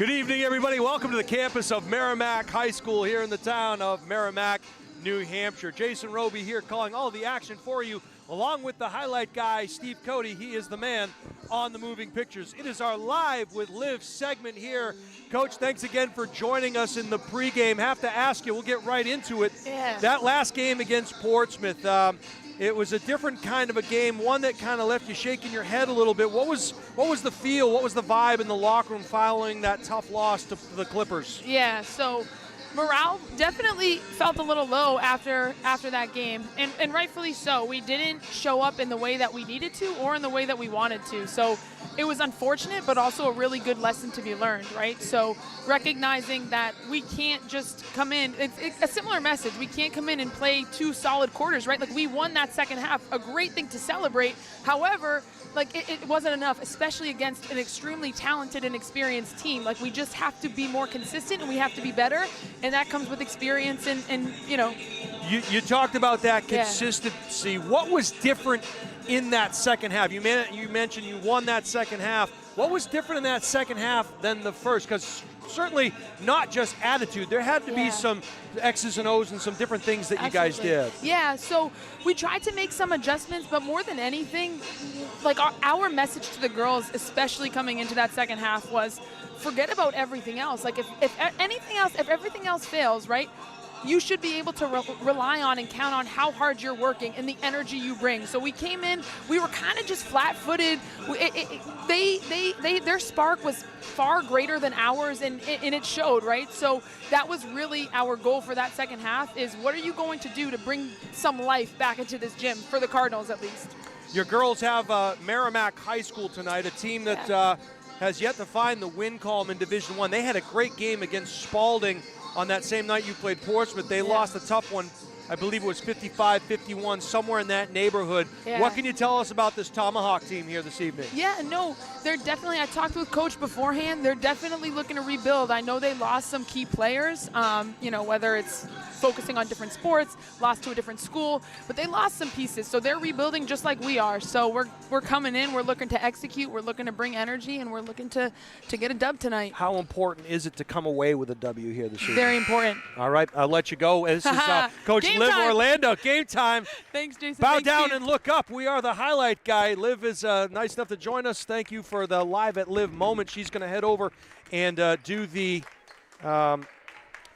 Good evening, everybody. Welcome to the campus of Merrimack High School here in the town of Merrimack, New Hampshire. Jason Roby here calling all the action for you, along with the highlight guy, Steve Cody. He is the man on the moving pictures. It is our Live with Liv segment here. Coach, thanks again for joining us in the pregame. Have to ask you, we'll get right into it. Yeah. That last game against Portsmouth, it was a different kind of a game, one that kind of left you shaking your head a little bit. What was the feel, what was the vibe in the locker room following that tough loss to the Clippers? Yeah, so morale definitely felt a little low after that game, and rightfully so. We didn't show up in the way that we needed to or in the way that we wanted to. So it was unfortunate, but also a really good lesson to be learned, right? So recognizing that we can't just come in, it's a similar message. We can't come in and play 2 solid quarters, right? Like, we won that second half, a great thing to celebrate. However, like, it wasn't enough, especially against an extremely talented and experienced team. Like, we just have to be more consistent and we have to be better, and that comes with experience and you know. You talked about that consistency. Yeah. What was different in that second half? You mentioned you won that second half. What was different in that second half than the first? Because certainly not just attitude. There had to be some X's and O's and some different things that you guys did. Yeah, so we tried to make some adjustments, but more than anything, like, our message to the girls, especially coming into that second half, was forget about everything else. Like, if everything else fails, right, you should be able to rely on and count on how hard you're working and the energy you bring. So we came in, we were kind of just flat-footed. Their spark was far greater than ours, and it showed, right? So that was really our goal for that second half, is what are you going to do to bring some life back into this gym, for the Cardinals at least. Your girls have Merrimack High School tonight, a team that has yet to find the win column in Division I. They had a great game against Spalding on that same night you played Portsmouth. They lost a tough one. I believe it was 55-51, somewhere in that neighborhood. Yeah. What can you tell us about this Tomahawk team here this evening? Yeah, no, they're definitely, I talked with Coach beforehand, they're definitely looking to rebuild. I know they lost some key players, you know, whether it's focusing on different sports, lost to a different school, but they lost some pieces, so they're rebuilding just like we are. So we're coming in, we're looking to execute, we're looking to bring energy, and we're looking to get a dub tonight. How important is it to come away with a W here this evening? Very important. All right, I'll let you go. This is Coach Liv Orlando. Game time. Thanks, Jason. Bow down and look up. We are the highlight guy. Liv is nice enough to join us. Thank you for the Live at Liv moment. She's going to head over and do the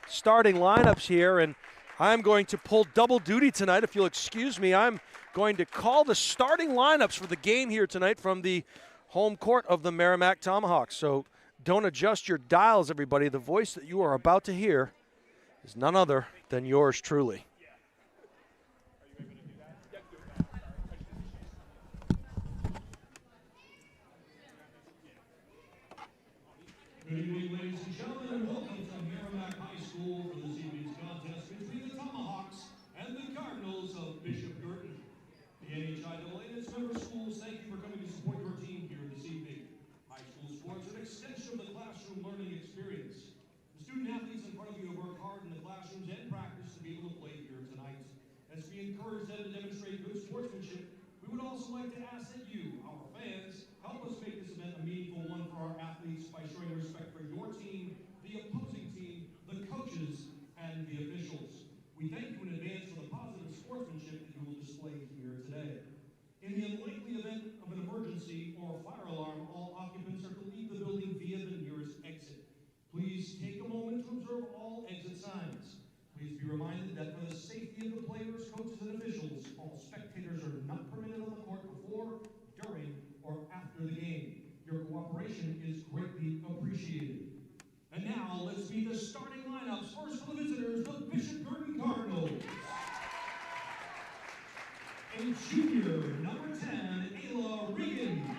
starting lineups here, and I'm going to pull double duty tonight. If you'll excuse me, I'm going to call the starting lineups for the game here tonight from the home court of the Merrimack Tomahawks. So don't adjust your dials, everybody. The voice that you are about to hear is none other than yours truly. Good evening, ladies and gentlemen, and welcome to Merrimack High School for this evening's contest between the Tomahawks and the Cardinals of Bishop Guertin. The NHIAA and its member schools, thank you for coming to support your team here this evening. High school sports are an extension of the classroom learning experience. The student athletes in front of you have worked hard in the classrooms and practice to be able to play here tonight. As we encourage them to demonstrate good sportsmanship, we would also like to ask that you, our fans, help us make this event a meaningful one for our athletes by showing respect for your team, the opposing team, the coaches, and the officials. We thank you in advance for the positive sportsmanship that you will display here today. In the unlikely event of an emergency or fire alarm, all occupants are to leave the building via the nearest exit. Please take a moment to observe all exit signs. Please be reminded that for the safety of the players, coaches, and officials, all spectators are not permitted on the court before, during, or after the game. Your cooperation is greatly appreciated. And now, let's meet the starting lineups. First for the visitors, the Bishop Guertin Cardinals. A junior, number 10, Ayla Regan.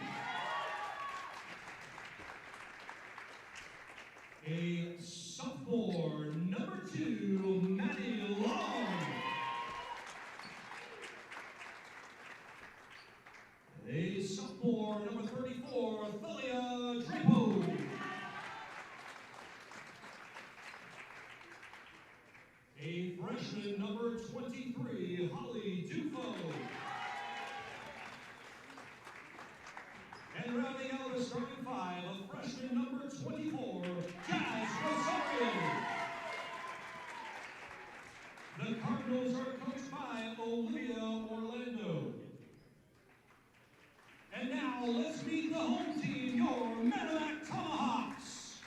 A sophomore, number 2, Maddie Long. A sophomore, number 34, Thalia Drapo. A freshman, number 23, Holly Dufo. And rounding out the starting five of freshman number 24, Jazz Rosario. The Cardinals are coached by Olivia Orlando. And now let's meet the home team, your Merrimack Tomahawks.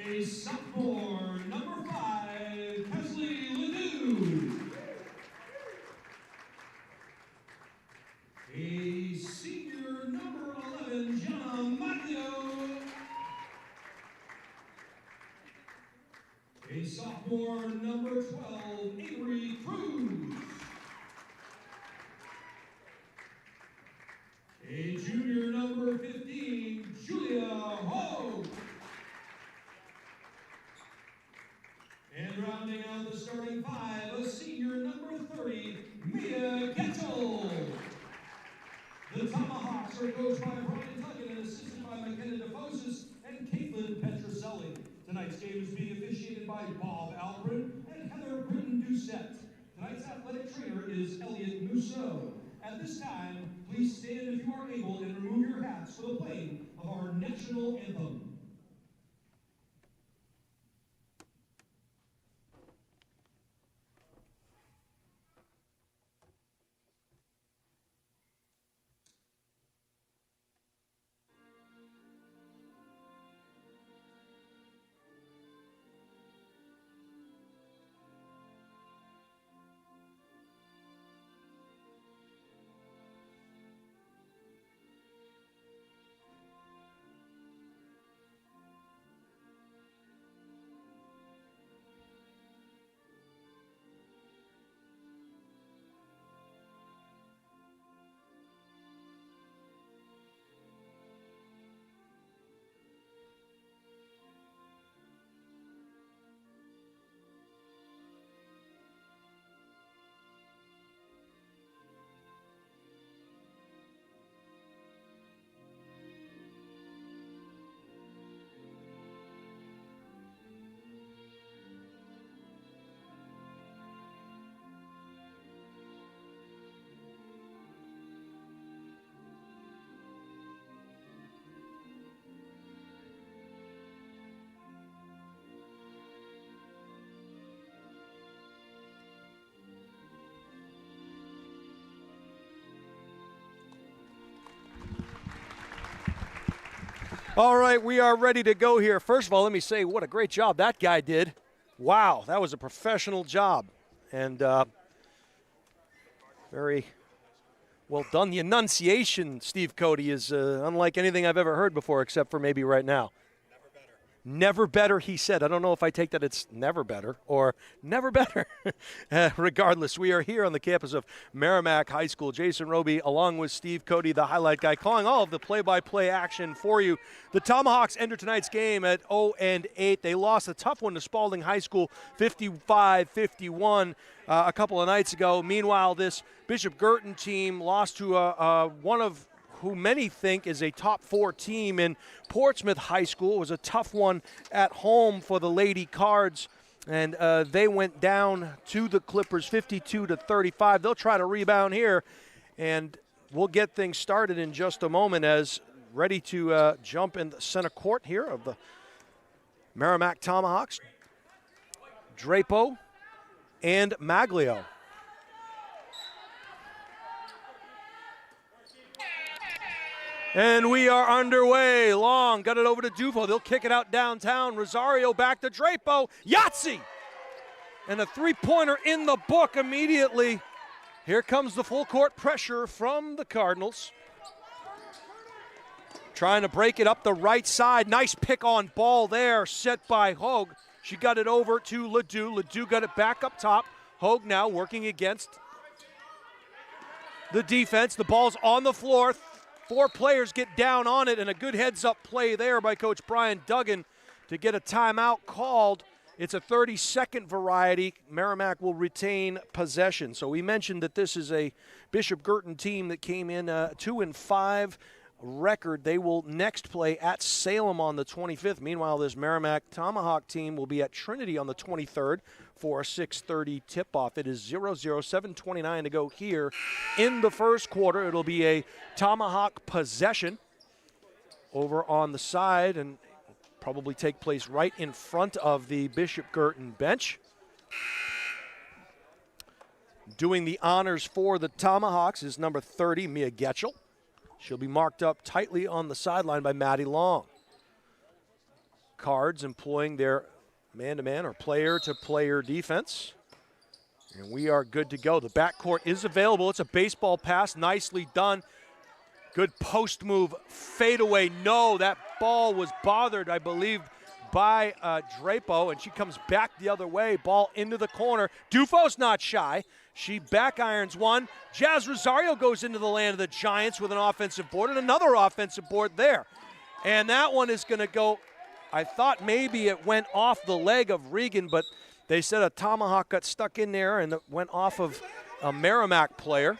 A sophomore, number 5, Kesley Ledoux. A senior, number 11, Jenna Maglio. A sophomore, number 12, Avery Cruz. A junior, number 15, Julia Ho. And rounding out the starting five, a senior, number 30, Mia Getchell. The Tomahawks are coached by Brian Tuckett and assisted by McKenna DeFosis and Caitlin Petroselli. Tonight's game is being officiated by Bob Alprin and Heather Britton-Doucette. Tonight's athletic trainer is Elliot Mousseau. At this time, please stand if you are able and remove your hats for the playing of our national anthem. All right, we are ready to go here. First of all, let me say what a great job that guy did. Wow, that was a professional job. And very well done. The enunciation, Steve Cody, is unlike anything I've ever heard before, except for maybe right now. Never better, he said. I don't know if I take that it's never better or never better. Regardless, we are here on the campus of Merrimack High School. Jason Roby, along with Steve Cody, the highlight guy, calling all of the play-by-play action for you. The Tomahawks enter tonight's game at 0-8. They lost a tough one to Spalding High School, 55-51, a couple of nights ago. Meanwhile, this Bishop Guertin team lost to one of who many think is a top 4 team in Portsmouth High School. It was a tough one at home for the Lady Cards, and they went down to the Clippers 52-35. They'll try to rebound here, and we'll get things started in just a moment as ready to jump in the center court here of the Merrimack Tomahawks, Drapo and Maglio. And we are underway. Long got it over to Dufo. They'll kick it out downtown. Rosario back to Drapo. Yahtzee! And a three-pointer in the book immediately. Here comes the full court pressure from the Cardinals. Trying to break it up the right side. Nice pick on ball there, set by Hogue. She got it over to Ledoux. Ledoux got it back up top. Hogue now working against the defense. The ball's on the floor. 4 players get down on it, and a good heads-up play there by Coach Brian Duggan to get a timeout called. It's a 30-second variety. Merrimack will retain possession. So we mentioned that this is a Bishop Guertin team that came in 2-5, record. They will next play at Salem on the 25th. Meanwhile, this Merrimack Tomahawk team will be at Trinity on the 23rd for a 6:30 tip-off. It is 0-0, 7:29 to go here in the first quarter. It'll be a Tomahawk possession over on the side and probably take place right in front of the Bishop Guertin bench. Doing the honors for the Tomahawks is number 30, Mia Getchell. She'll be marked up tightly on the sideline by Maddie Long. Cards employing their man-to-man or player-to-player defense. And we are good to go. The backcourt is available. It's a baseball pass, nicely done. Good post move, fadeaway. No, that ball was bothered, I believe, by Drapo, and she comes back the other way. Ball into the corner. Dufo's not shy. She back irons one. Jazz Rosario goes into the land of the Giants with an offensive board and another offensive board there. And that one is going to go, I thought maybe it went off the leg of Regan, but they said a Tomahawk got stuck in there and it went off of a Merrimack player.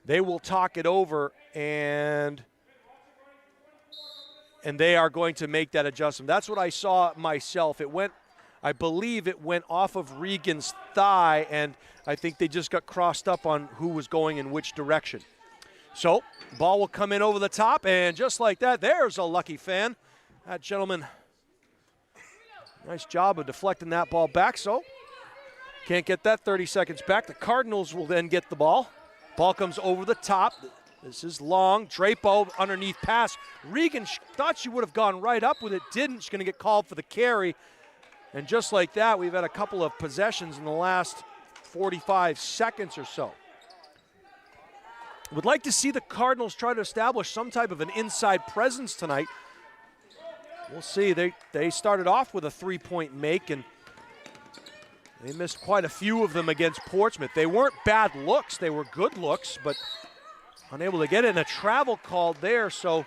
They will talk it over, and they are going to make that adjustment. That's what I saw myself. It went, I believe it went off of Regan's thigh, and I think they just got crossed up on who was going in which direction. So, ball will come in over the top, and just like that, there's a lucky fan. That gentleman, nice job of deflecting that ball back, so can't get that 30 seconds back. The Cardinals will then get the ball. Ball comes over the top. This is Long. Drapo underneath pass. Regan thought she would have gone right up with it. Didn't. She's going to get called for the carry. And just like that, we've had a couple of possessions in the last 45 seconds or so. Would like to see the Cardinals try to establish some type of an inside presence tonight. We'll see. They started off with a three-point make, and they missed quite a few of them against Portsmouth. They weren't bad looks. They were good looks, but unable to get it. And a travel called there, so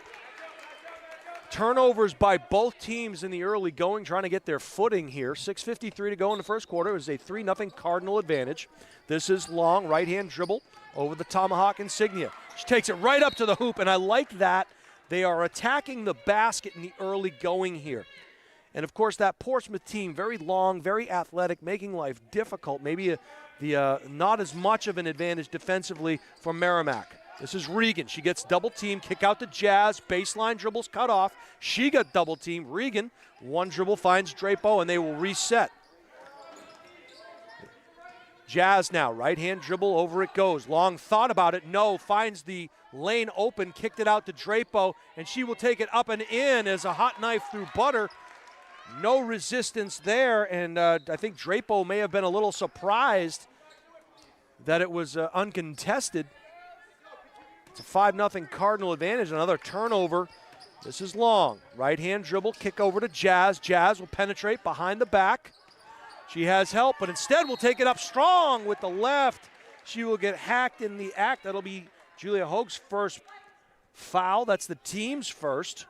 turnovers by both teams in the early going, trying to get their footing here. 6:53 to go in the first quarter. It was a 3-0 Cardinal advantage. This is Long, right-hand dribble over the Tomahawk insignia. She takes it right up to the hoop, and I like that. They are attacking the basket in the early going here. And, of course, that Portsmouth team, very long, very athletic, making life difficult. Maybe not as much of an advantage defensively for Merrimack. This is Regan. She gets double-teamed, kick out to Jazz. Baseline dribbles cut off. She got double-teamed. Regan, one dribble finds Drapo, and they will reset. Jazz now, right-hand dribble, over it goes. Long thought about it, no, finds the lane open, kicked it out to Drapo, and she will take it up and in as a hot knife through butter. No resistance there, and I think Drapo may have been a little surprised that it was uncontested. It's a 5-0 Cardinal advantage, another turnover. This is Long, right-hand dribble, kick over to Jazz. Jazz will penetrate behind the back. She has help, but instead will take it up strong with the left. She will get hacked in the act. That'll be Julia Hoag's first foul. That's the team's first.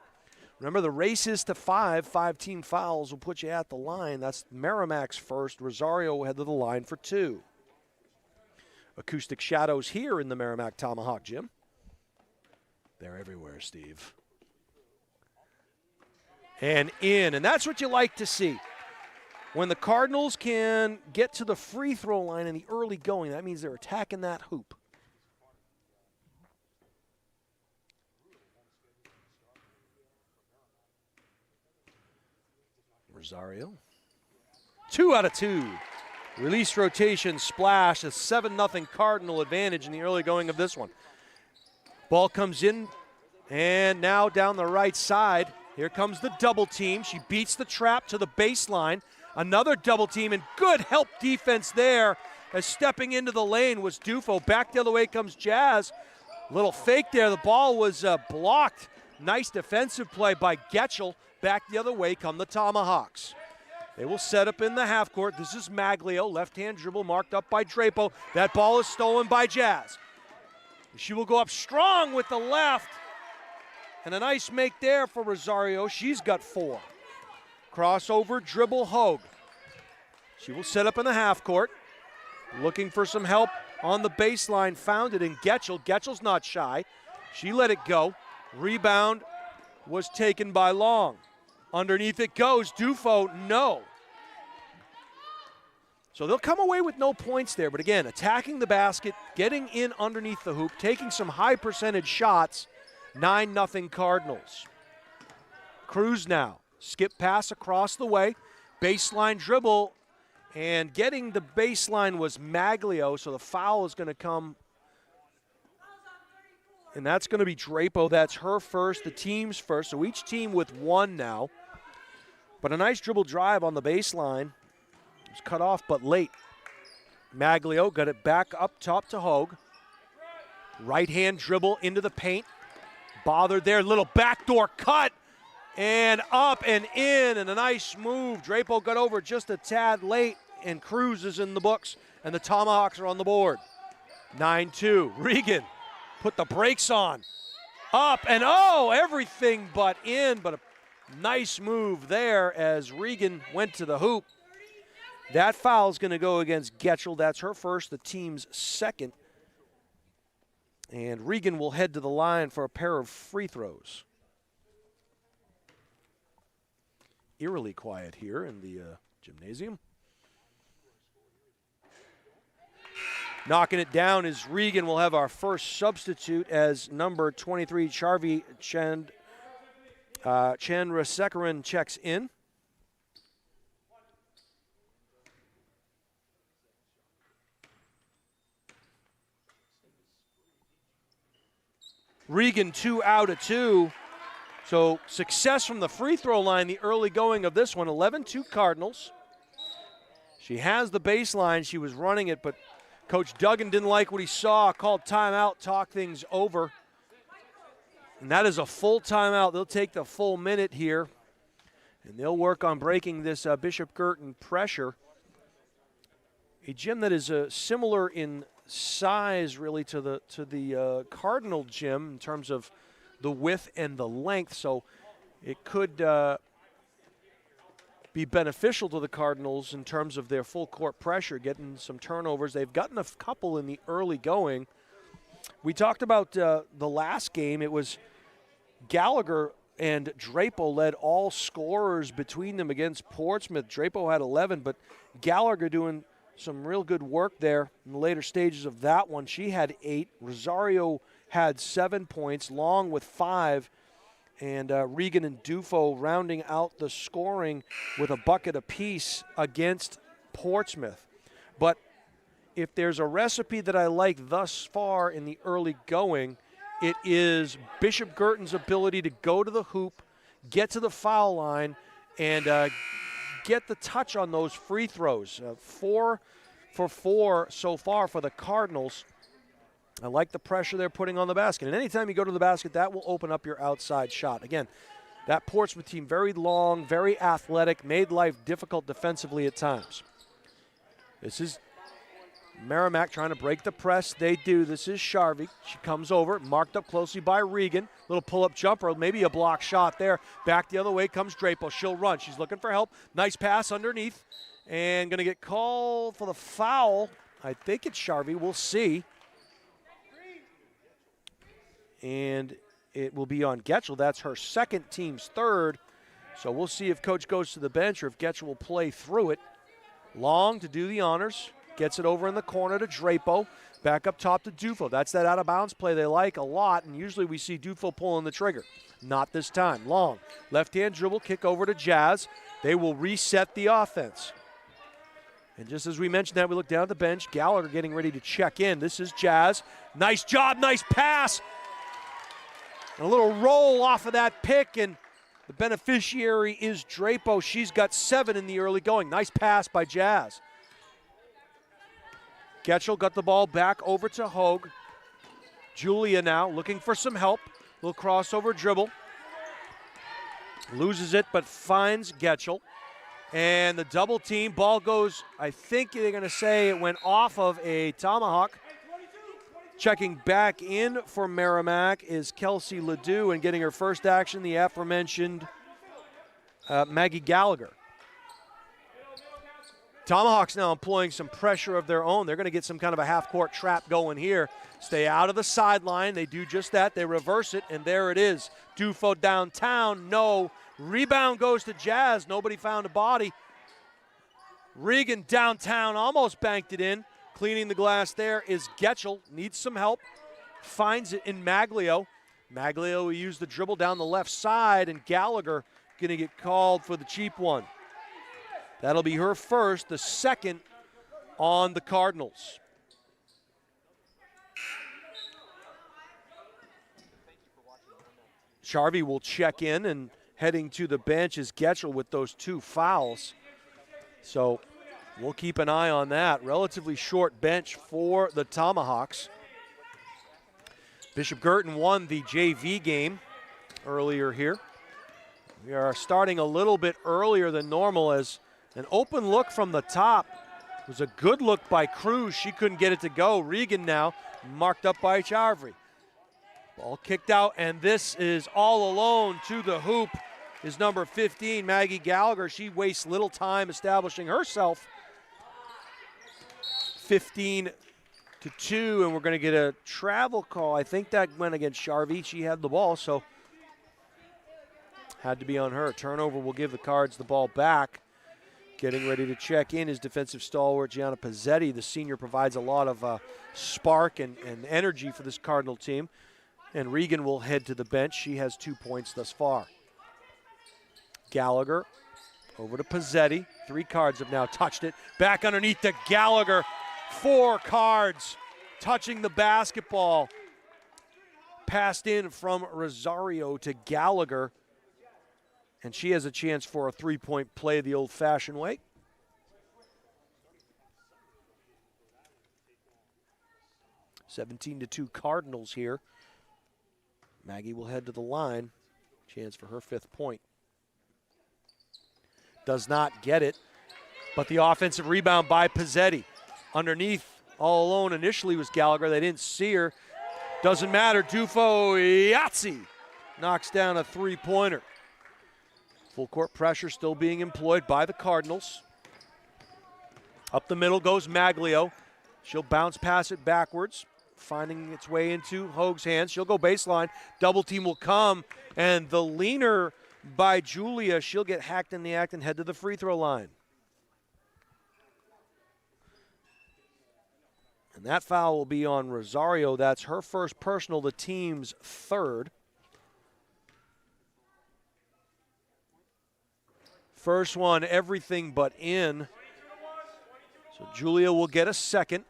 Remember, the race is to 5. 5 team fouls will put you at the line. That's Merrimack's first. Rosario head to the line for 2. Acoustic shadows here in the Merrimack Tomahawk gym. They're everywhere, Steve. And in, and that's what you like to see. When the Cardinals can get to the free throw line in the early going, that means they're attacking that hoop. Rosario. 2 out of 2. Release rotation splash, a 7-0 Cardinal advantage in the early going of this one. Ball comes in, and now down the right side. Here comes the double team. She beats the trap to the baseline. Another double team, and good help defense there as stepping into the lane was Dufo. Back the other way comes Jazz. Little fake there. The ball was blocked. Nice defensive play by Getchell. Back the other way come the Tomahawks. They will set up in the half court. This is Maglio, left-hand dribble marked up by Drapo. That ball is stolen by Jazz. She will go up strong with the left. And a nice make there for Rosario. She's got 4. Crossover dribble Hoag. She will set up in the half court. Looking for some help on the baseline. Found it in Getchell. Getchell's not shy. She let it go. Rebound was taken by Long. Underneath it goes. Dufo, no. So they'll come away with no points there. But again, attacking the basket, getting in underneath the hoop, taking some high percentage shots. 9-0 Cardinals. Cruz now. Skip pass across the way. Baseline dribble. And getting the baseline was Maglio. So the foul is going to come. And that's going to be Drapo. That's her first, the team's first. So each team with one now. But a nice dribble drive on the baseline. It was cut off, but late. Maglio got it back up top to Hogue. Right-hand dribble into the paint. Bothered there, little backdoor cut. And up and in, and a nice move. Drapo got over just a tad late, and Cruz is in the books, and the Tomahawks are on the board. 9-2. Regan put the brakes on. Up and everything but in, but a nice move there as Regan went to the hoop. That foul is going to go against Getchell. That's her first, the team's second. And Regan will head to the line for a pair of free throws. Eerily quiet here in the gymnasium. Knocking it down is Regan. We'll have our first substitute as number 23, Charvi Chandrasekaran checks in. Regan 2 out of 2. So success from the free throw line, the early going of this one. 11-2 Cardinals. She has the baseline. She was running it, but Coach Duggan didn't like what he saw. Called timeout, talk things over. And that is a full timeout. They'll take the full minute here. And they'll work on breaking this Bishop Guertin pressure. A gym that is similar in size really to the Cardinal gym in terms of the width and the length, so it could be beneficial to the Cardinals in terms of their full court pressure, getting some turnovers. They've gotten a couple in the early going. We talked about the last game. It was Gallagher and Drapo led all scorers between them against Portsmouth. Drapo had 11, but Gallagher doing some real good work there in the later stages of that one. She had 8. Rosario had 7 points, Long with 5, and Regan and Dufo rounding out the scoring with a bucket apiece against Portsmouth. But if there's a recipe that I like thus far in the early going, it is Bishop Guertin's ability to go to the hoop, get to the foul line, and get the touch on those free throws. 4 for 4 so far for the Cardinals. I like the pressure they're putting on the basket. And anytime you go to the basket, that will open up your outside shot. Again, that Portsmouth team, very long, very athletic, made life difficult defensively at times. This is Merrimack trying to break the press. They do. This is Charvi. She comes over, marked up closely by Regan. Little pull-up jumper, maybe a block shot there. Back the other way comes Drapo. She'll run. She's looking for help. Nice pass underneath. And going to get called for the foul. I think it's Charvi. We'll see. And it will be on Getchell. That's her second, team's third. So we'll see if Coach goes to the bench or if Getchell will play through it. Long to do the honors. Gets it over in the corner to Drapo. Back up top to Dufo. That's that out-of-bounds play they like a lot, and usually we see Dufo pulling the trigger. Not this time. Long. Left-hand dribble, kick over to Jazz. They will reset the offense. And just as we mentioned that, we look down at the bench. Gallagher getting ready to check in. This is Jazz. Nice job, nice pass. And a little roll off of that pick, and the beneficiary is Drapo. She's got 7 in the early going. Nice pass by Jazz. Getchell got the ball back over to Hogue. Julia now looking for some help. Little crossover dribble. Loses it, but finds Getchell. And the double team, ball goes, I think they're going to say it went off of a Tomahawk. Checking back in for Merrimack is Kelsey Ledoux, and getting her first action, the aforementioned Maggie Gallagher. Tomahawks now employing some pressure of their own. They're going to get some kind of a half-court trap going here. Stay out of the sideline. They do just that. They reverse it, and there it is. Dufo downtown, no. Rebound goes to Jazz. Nobody found a body. Regan downtown almost banked it in. Cleaning the glass there is Getchell. Needs some help. Finds it in Maglio. Maglio will use the dribble down the left side, and Gallagher going to get called for the cheap one. That'll be her first, the second on the Cardinals. Charvy will check in, and heading to the bench is Getchell with those 2 fouls. So we'll keep an eye on that. Relatively short bench for the Tomahawks. Bishop Guertin won the JV game earlier here. We are starting a little bit earlier than normal as an open look from the top. It was a good look by Cruz. She couldn't get it to go. Regan now marked up by Charvy. Ball kicked out, and this is all alone to the hoop is number 15, Maggie Gallagher. She wastes little time establishing herself. 15-2, and we're going to get a travel call. I think that went against Charvy. She had the ball, so had to be on her. Turnover will give the Cards the ball back. Getting ready to check in is defensive stalwart Gianna Pizzetti. The senior provides a lot of spark and energy for this Cardinal team. And Regan will head to the bench. She has 2 points thus far. Gallagher over to Pizzetti. 3 Cards have now touched it. Back underneath to Gallagher. 4 Cards touching the basketball. Passed in from Rosario to Gallagher. And she has a chance for a 3-point play the old-fashioned way. (17-2) Cardinals here. Maggie will head to the line. Chance for her 5th point. Does not get it, but the offensive rebound by Pizzetti. Underneath, all alone initially was Gallagher. They didn't see her. Doesn't matter. Dufo Yahtzee knocks down a 3-pointer. Full court pressure still being employed by the Cardinals. Up the middle goes Maglio. She'll bounce pass it backwards, finding its way into Hoag's hands. She'll go baseline. Double team will come, and the leaner by Julia, she'll get hacked in the act and head to the free throw line. And that foul will be on Rosario. That's her first personal, the team's 3rd. First one, everything but in. So Julia will get a 2nd.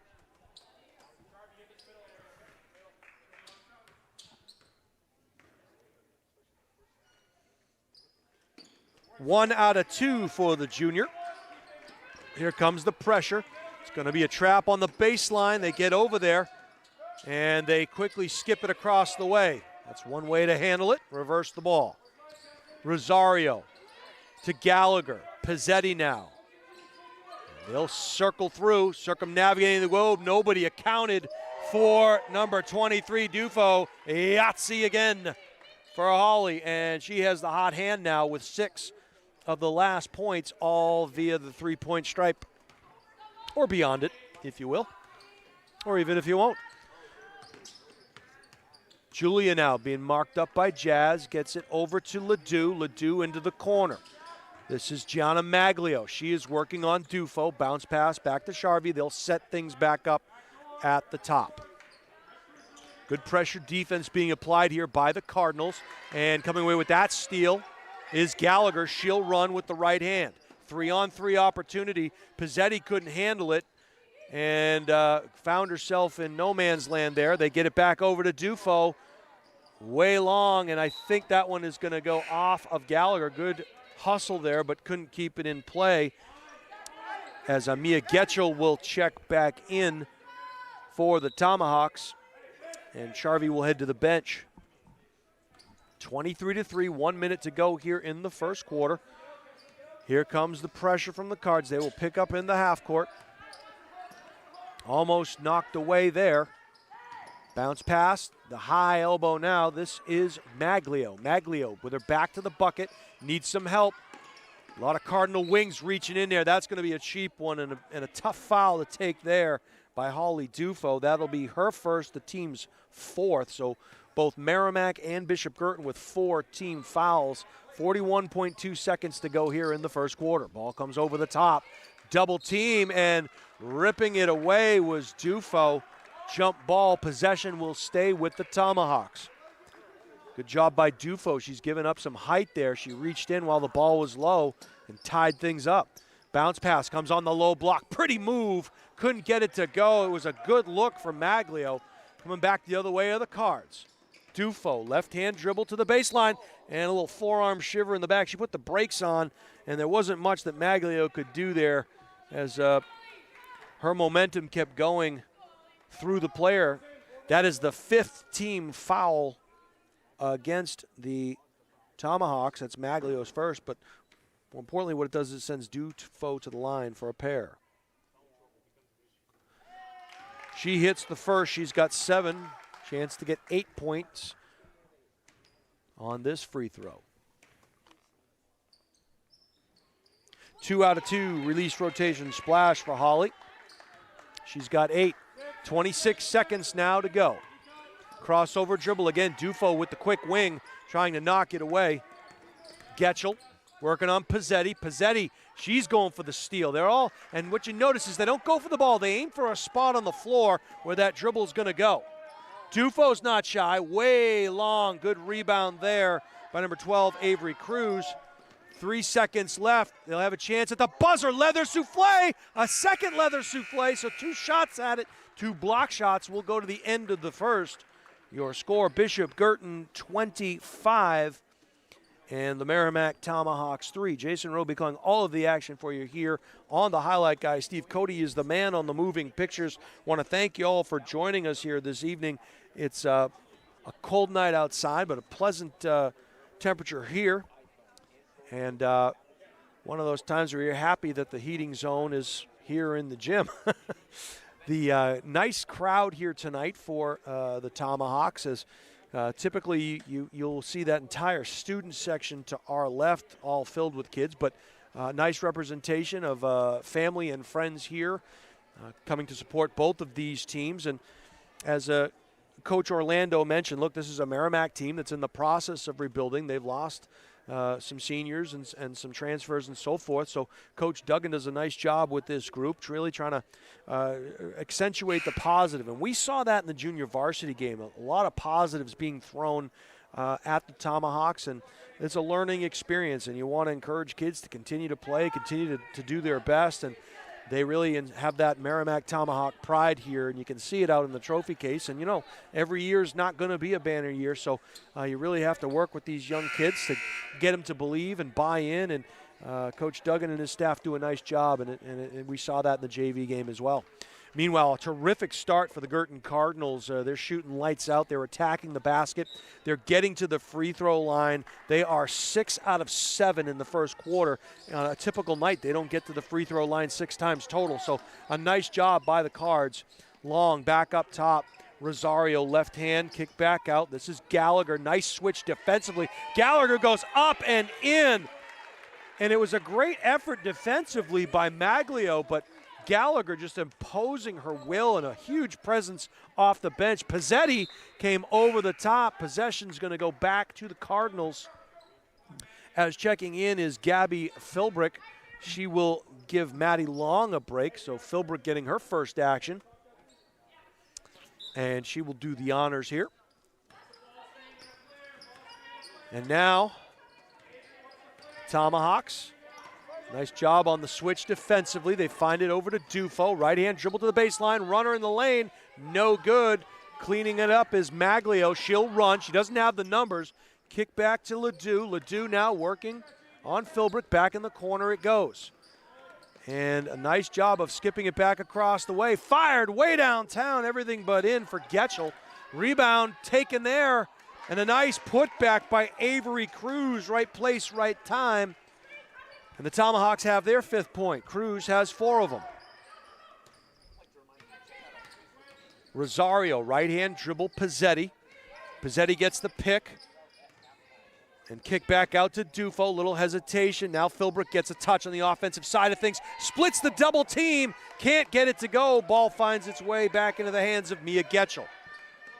One out of 2 for the junior. Here comes the pressure. It's going to be a trap on the baseline. They get over there, and they quickly skip it across the way. That's one way to handle it. Reverse the ball. Rosario to Gallagher. Pizzetti now. They'll circle through, circumnavigating the globe. Nobody accounted for number 23, Dufo. Yahtzee again for Holly, and she has the hot hand now with 6 of the last points, all via the 3-point stripe. Or beyond it, if you will. Or even if you won't. Julia now being marked up by Jazz, gets it over to Ledoux. Ledoux into the corner. This is Gianna Maglio. She is working on Dufo. Bounce pass back to Charvy. They'll set things back up at the top. Good pressure defense being applied here by the Cardinals. And coming away with that steal is Gallagher. She'll run with the right hand. 3-on-3 opportunity. Pizzetti couldn't handle it and found herself in no man's land there. They get it back over to Dufo. Way long, and I think that one is going to go off of Gallagher. Good hustle there, but couldn't keep it in play as Mia Getchell will check back in for the Tomahawks, and Charvy will head to the bench. 23-3, 1 minute to go here in the first quarter. Here comes the pressure from the Cards. They will pick up in the half court. Almost knocked away there. Bounce pass, the high elbow now. This is Maglio. Maglio with her back to the bucket, needs some help. A lot of Cardinal wings reaching in there. That's going to be a cheap one and a tough foul to take there by Holly Dufo. That'll be her first, the team's fourth. So both Merrimack and Bishop Guertin with 4 team fouls. 41.2 seconds to go here in the first quarter. Ball comes over the top. Double team, and ripping it away was Dufo. Jump ball. Possession will stay with the Tomahawks. Good job by Dufo. She's given up some height there. She reached in while the ball was low and tied things up. Bounce pass comes on the low block. Pretty move. Couldn't get it to go. It was a good look from Maglio. Coming back the other way of the Cards. Dufo, left-hand dribble to the baseline, and a little forearm shiver in the back. She put the brakes on, and there wasn't much that Maglio could do there as her momentum kept going through the player. That is the 5th team foul against the Tomahawks. That's Maglio's first, but more importantly, what it does is it sends Dufo to the line for a pair. She hits the first. She's got 7. Chance to get 8 points on this free throw. 2 out of 2 release rotation splash for Holly. She's got 8. 26 seconds now to go. Crossover dribble again. Dufo with the quick wing, trying to knock it away. Getchell working on Pizzetti. Pizzetti, she's going for the steal. They're all, and what you notice is they don't go for the ball. They aim for a spot on the floor where that dribble is going to go. Dufo's not shy. Way long. Good rebound there by number 12, Avery Cruz. 3 seconds left. They'll have a chance at the buzzer. Leather souffle. A second leather souffle. So 2 shots at it. 2 block shots. We'll go to the end of the first. Your score, Bishop Guertin 25 and the Merrimack Tomahawks 3. Jason Roby calling all of the action for you here on the Highlight Guy. Steve Cody is the man on the moving pictures. Want to thank you all for joining us here this evening. It's a cold night outside, but a pleasant temperature here. And one of those times where you're happy that the heating zone is here in the gym. The nice crowd here tonight for the Tomahawks, as typically you'll see that entire student section to our left all filled with kids, but nice representation of family and friends here coming to support both of these teams. And as Coach Orlando mentioned, look, this is a Merrimack team that's in the process of rebuilding. They've lost some seniors and some transfers and so forth. So Coach Duggan does a nice job with this group, really trying to accentuate the positive. And we saw that in the junior varsity game. A lot of positives being thrown at the Tomahawks, and it's a learning experience. And you want to encourage kids to continue to play, continue to do their best. And they really have that Merrimack Tomahawk pride here, and you can see it out in the trophy case. And, you know, every year is not going to be a banner year, so you really have to work with these young kids to get them to believe and buy in. And Coach Duggan and his staff do a nice job, and we saw that in the JV game as well. Meanwhile, a terrific start for the Guertin Cardinals. They're shooting lights out. They're attacking the basket. They're getting to the free throw line. They are 6 out of 7 in the first quarter. On a typical night, they don't get to the free throw line 6 times total. So a nice job by the Cards. Long back up top. Rosario left hand, kick back out. This is Gallagher. Nice switch defensively. Gallagher goes up and in. And it was a great effort defensively by Maglio, but Gallagher just imposing her will and a huge presence off the bench. Pizzetti came over the top. Possession's going to go back to the Cardinals. As checking in is Gabby Philbrick. She will give Maddie Long a break, so Philbrick getting her first action. And she will do the honors here. And now, Tomahawks. Nice job on the switch defensively. They find it over to Dufo. Right-hand dribble to the baseline. Runner in the lane. No good. Cleaning it up is Maglio. She'll run. She doesn't have the numbers. Kick back to Ledoux. Ledoux now working on Philbrick. Back in the corner it goes. And a nice job of skipping it back across the way. Fired way downtown. Everything but in for Getchell. Rebound taken there. And a nice putback by Avery Cruz. Right place, right time. And the Tomahawks have their 5th point. Cruz has 4 of them. Rosario, right-hand dribble, Pizzetti. Pizzetti gets the pick. And kick back out to Dufo, little hesitation. Now Philbrick gets a touch on the offensive side of things, splits the double team, can't get it to go. Ball finds its way back into the hands of Mia Getchell.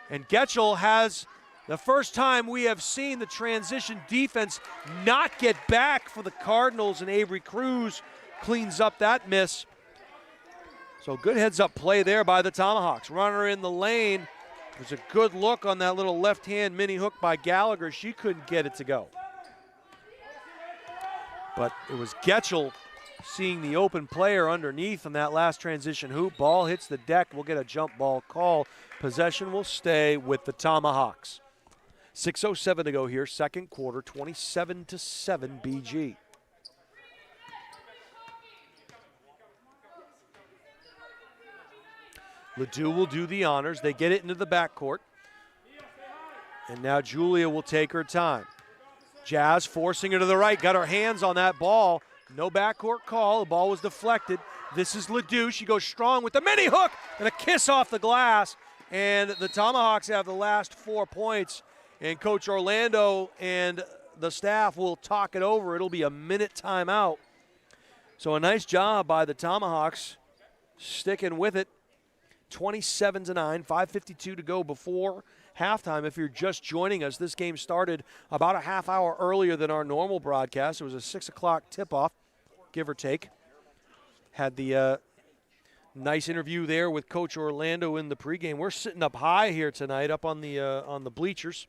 And Getchell has the first time we have seen the transition defense not get back for the Cardinals, and Avery Cruz cleans up that miss. So good heads-up play there by the Tomahawks. Runner in the lane. There's a good look on that little left-hand mini hook by Gallagher. She couldn't get it to go. But it was Getchell seeing the open player underneath on that last transition hoop. Ball hits the deck. We'll get a jump ball call. Possession will stay with the Tomahawks. 6:07 to go here, second quarter, 27-7 BG. Ledoux will do the honors. They get it into the backcourt. And now Julia will take her time. Jazz forcing her to the right. Got her hands on that ball. No backcourt call. The ball was deflected. This is Ledoux. She goes strong with the mini hook and a kiss off the glass. And the Tomahawks have the last 4 points. And Coach Orlando and the staff will talk it over. It'll be a minute timeout. So a nice job by the Tomahawks sticking with it. 27-9, 5:52 to go before halftime. If you're just joining us, this game started about a half hour earlier than our normal broadcast. It was a 6 o'clock tip-off, give or take. Had the nice interview there with Coach Orlando in the pregame. We're sitting up high here tonight, up on the bleachers,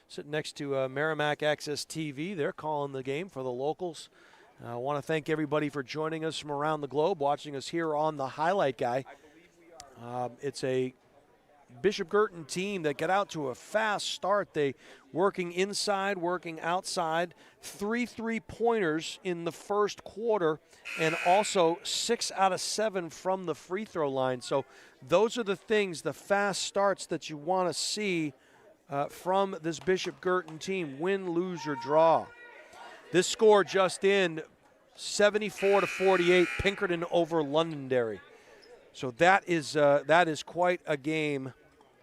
sitting next to Merrimack Access TV. They're calling the game for the locals. I want to thank everybody for joining us from around the globe, watching us here on the Highlight Guy. It's a Bishop Guertin team that got out to a fast start. They working inside, working outside. 3 3-pointers in the first quarter, and also 6 out of 7 from the free throw line. So those are the things, the fast starts that you want to see from this Bishop Guertin team. Win, lose, or draw. This score just in, 74-48, Pinkerton over Londonderry. So that is quite a game.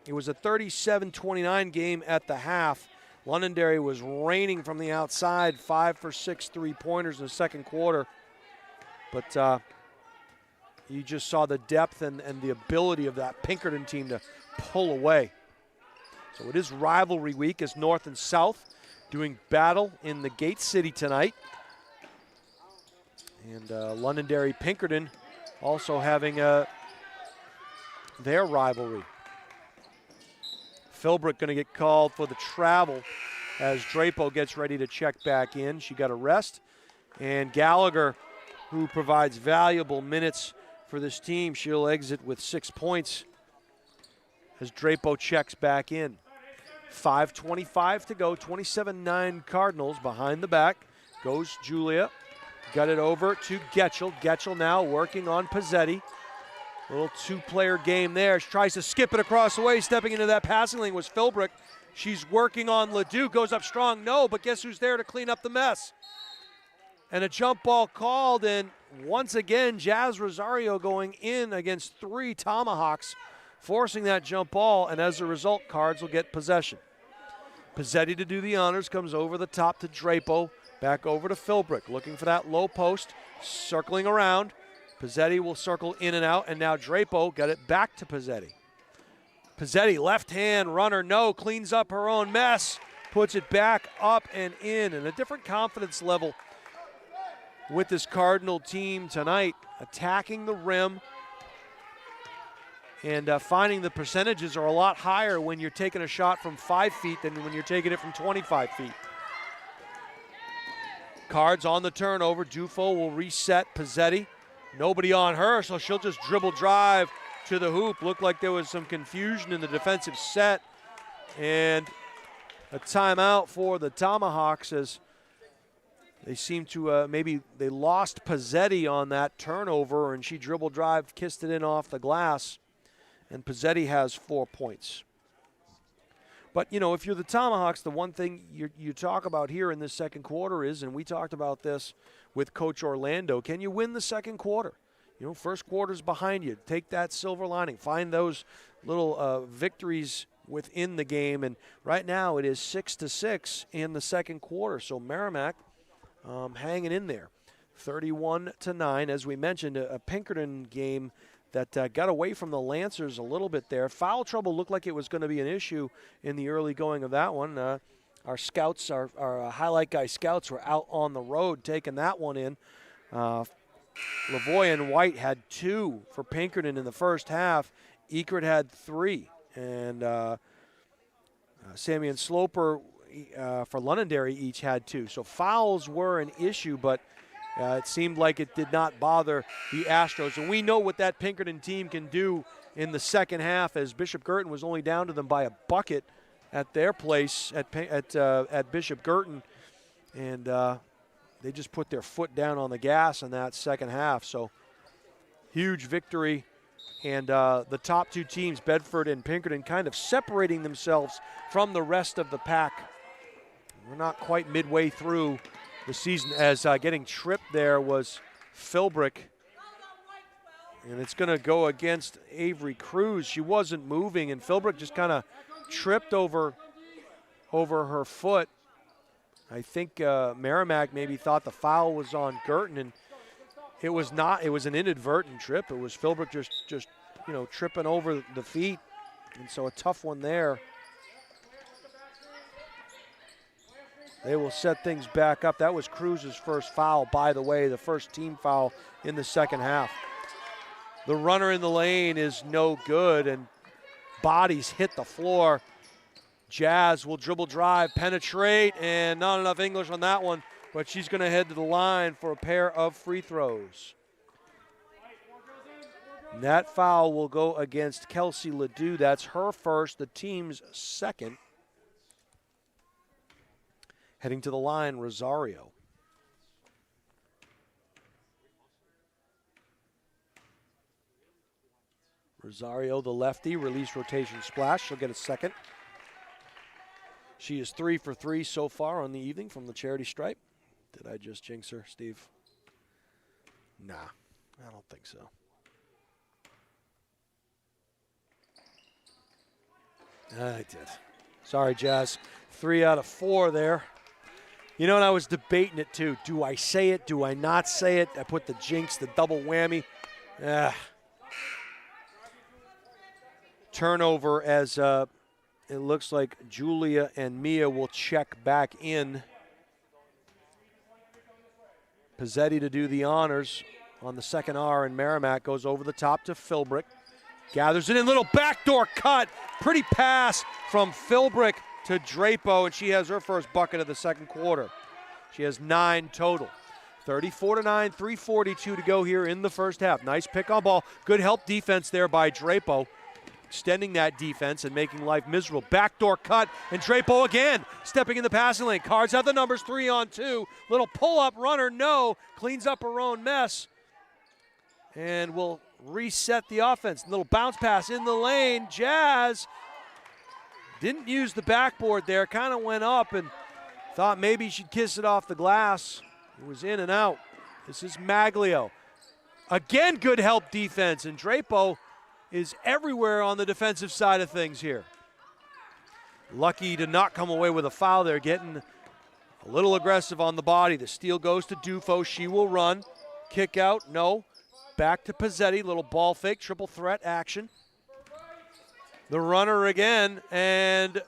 It was a 37-29 game at the half. Londonderry was raining from the outside, 5 for 6 3-pointers in the second quarter. But you just saw the depth and the ability of that Pinkerton team to pull away. So it is rivalry week as North and South doing battle in the Gate City tonight. And Londonderry Pinkerton also having their rivalry. Philbrick going to get called for the travel as Drapo gets ready to check back in. She got a rest. And Gallagher, who provides valuable minutes for this team, she'll exit with 6 points as Drapo checks back in. 5:25 to go, 27-9 Cardinals behind the back. Goes Julia. Got it over to Getchell. Getchell now working on Pizzetti. Little two-player game there. She tries to skip it across the way. Stepping into that passing lane was Philbrick. She's working on Ledoux. Goes up strong. No, but guess who's there to clean up the mess? And a jump ball called, and once again, Jazz Rosario going in against 3 Tomahawks, forcing that jump ball, and as a result, Cards will get possession. Pizzetti to do the honors, comes over the top to Drapo, back over to Philbrick, looking for that low post, circling around. Pizzetti will circle in and out, and now Drapo got it back to Pizzetti. Pizzetti, left-hand runner, no, cleans up her own mess, puts it back up and in, and a different confidence level with this Cardinal team tonight, attacking the rim, and finding the percentages are a lot higher when you're taking a shot from 5 feet than when you're taking it from 25 feet. Cards on the turnover. Dufo will reset Pizzetti. Nobody on her, so she'll just dribble drive to the hoop. Looked like there was some confusion in the defensive set. And a timeout for the Tomahawks as they seem to maybe they lost Pizzetti on that turnover, and she dribble drive, kissed it in off the glass. And Pizzetti has 4 points. But, you know, if you're the Tomahawks, the one thing you talk about here in this second quarter is, and we talked about this with Coach Orlando, can you win the second quarter? You know, first quarter's behind you. Take that silver lining. Find those little victories within the game. And right now it is 6-6 in the second quarter. So Merrimack hanging in there. 31-9, as we mentioned, a Pinkerton game that got away from the Lancers a little bit there. Foul trouble looked like it was going to be an issue in the early going of that one. Our scouts, our highlight guy scouts were out on the road taking that one in. Lavoie and White had 2 for Pinkerton in the first half. Eckert had 3. And Sammy and Sloper for Londonderry each had 2. So fouls were an issue, but it seemed like it did not bother the Astros. And we know what that Pinkerton team can do in the second half, as Bishop Guertin was only down to them by a bucket at their place at Bishop Guertin. And they just put their foot down on the gas in that second half. So huge victory. And the top 2 teams, Bedford and Pinkerton, kind of separating themselves from the rest of the pack. We're not quite midway through the season, as getting tripped there was Philbrick. And it's going to go against Avery Cruz. She wasn't moving, and Philbrick just kind of tripped over her foot. I think Merrimack maybe thought the foul was on Guertin, and it was not. It was an inadvertent trip. It was Philbrick just tripping over the feet, and so a tough one there. They will set things back up. That was Cruz's first foul, by the way, the first team foul in the second half. The runner in the lane is no good, and bodies hit the floor. Jazz will dribble drive, penetrate, and not enough English on that one, but she's going to head to the line for a pair of free throws. And that foul will go against Kelsey Ledoux. That's her first, the team's second. Heading to the line, Rosario. Rosario, the lefty, release rotation splash. She'll get a second. She is 3 for 3 so far on the evening from the charity stripe. Did I just jinx her, Steve? Nah, I don't think so. I did. Sorry, Jazz. 3 out of 4 there. You know, and I was debating it too. Do I say it? Do I not say it? I put the jinx, the double whammy. Turnover, as it looks like Julia and Mia will check back in. Pizzetti to do the honors on the second R, and Merrimack goes over the top to Philbrick. Gathers it in, little backdoor cut. Pretty pass from Philbrick to Drapo, and she has her first bucket of the second quarter. She has 9 total. 34-9, 3:42 to go here in the first half. Nice pick on ball. Good help defense there by Drapo, extending that defense and making life miserable. Backdoor cut, and Drapo again, stepping in the passing lane. Cards out the numbers, 3-on-2. Little pull-up runner, no. Cleans up her own mess. And will reset the offense. Little bounce pass in the lane. Jazz didn't use the backboard there. Kind of went up and thought maybe she'd kiss it off the glass. It was in and out. This is Maglio. Again, good help defense. And Drapo is everywhere on the defensive side of things here. Lucky to not come away with a foul there. Getting a little aggressive on the body. The steal goes to Dufo. She will run. Kick out. No. Back to Pizzetti, little ball fake, triple threat action. The runner again, and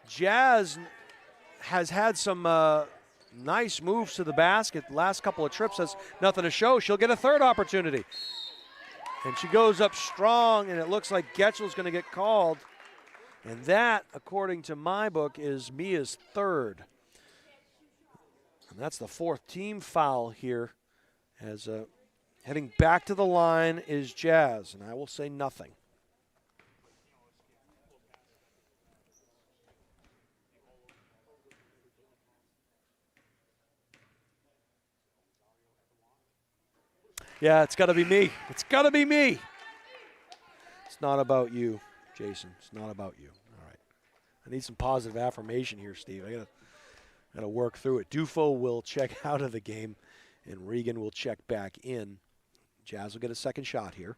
Jazz has had some nice moves to the basket. Last couple of trips has nothing to show. She'll get a third opportunity. And she goes up strong, and it looks like Getchel's going to get called. And that, according to my book, is Mia's third. And that's the 4th team foul here, as heading back to the line is Jazz, and I will say nothing. Yeah, it's got to be me. It's got to be me. It's not about you, Jason. It's not about you. All right. I need some positive affirmation here, Steve. I gotta work through it. Dufo will check out of the game, and Regan will check back in. Jazz will get a second shot here.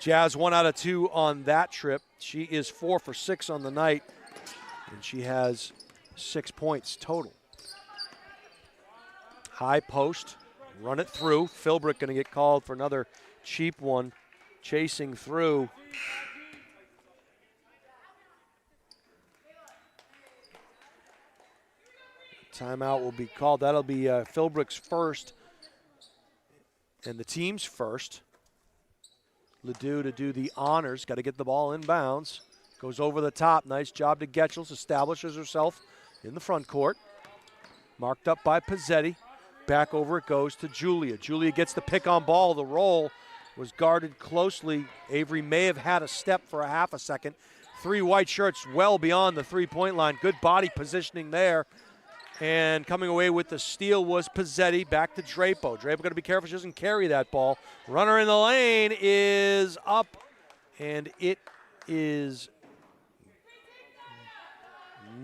Jazz 1 out of 2 on that trip. She is 4 for 6 on the night, and she has 6 points total. High post, run it through. Philbrick going to get called for another cheap one, chasing through. Timeout will be called. That'll be Philbrick's first and the team's first. Ledoux to do the honors. Got to get the ball in bounds. Goes over the top. Nice job to Getchels. Establishes herself in the front court. Marked up by Pizzetti. Back over it goes to Julia. Julia gets the pick on ball. The roll was guarded closely. Avery may have had a step for a half a second. 3 white shirts well beyond the three-point line. Good body positioning there. And coming away with the steal was Pizzetti. Back to Drapo. Drapo got to be careful she doesn't carry that ball. Runner in the lane is up, and it is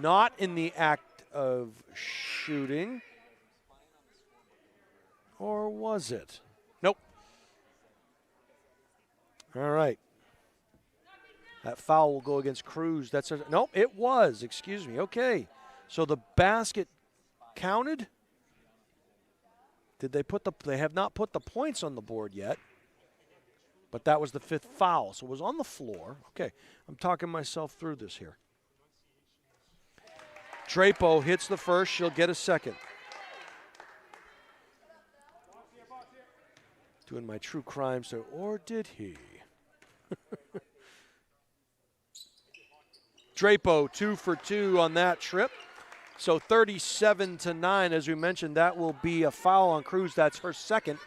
not in the act of shooting. Or was it? Nope. All right. That foul will go against Cruz. Nope, it was. Excuse me. Okay. So the basket counted. Did they put they have not put the points on the board yet. But that was the 5th foul. So it was on the floor. Okay. I'm talking myself through this here. Drapo hits the first. She'll get a second. Doing my true crime, so, or did he? Drapo 2 for 2 on that trip. So 37-9, as we mentioned, that will be a foul on Cruz. That's her second.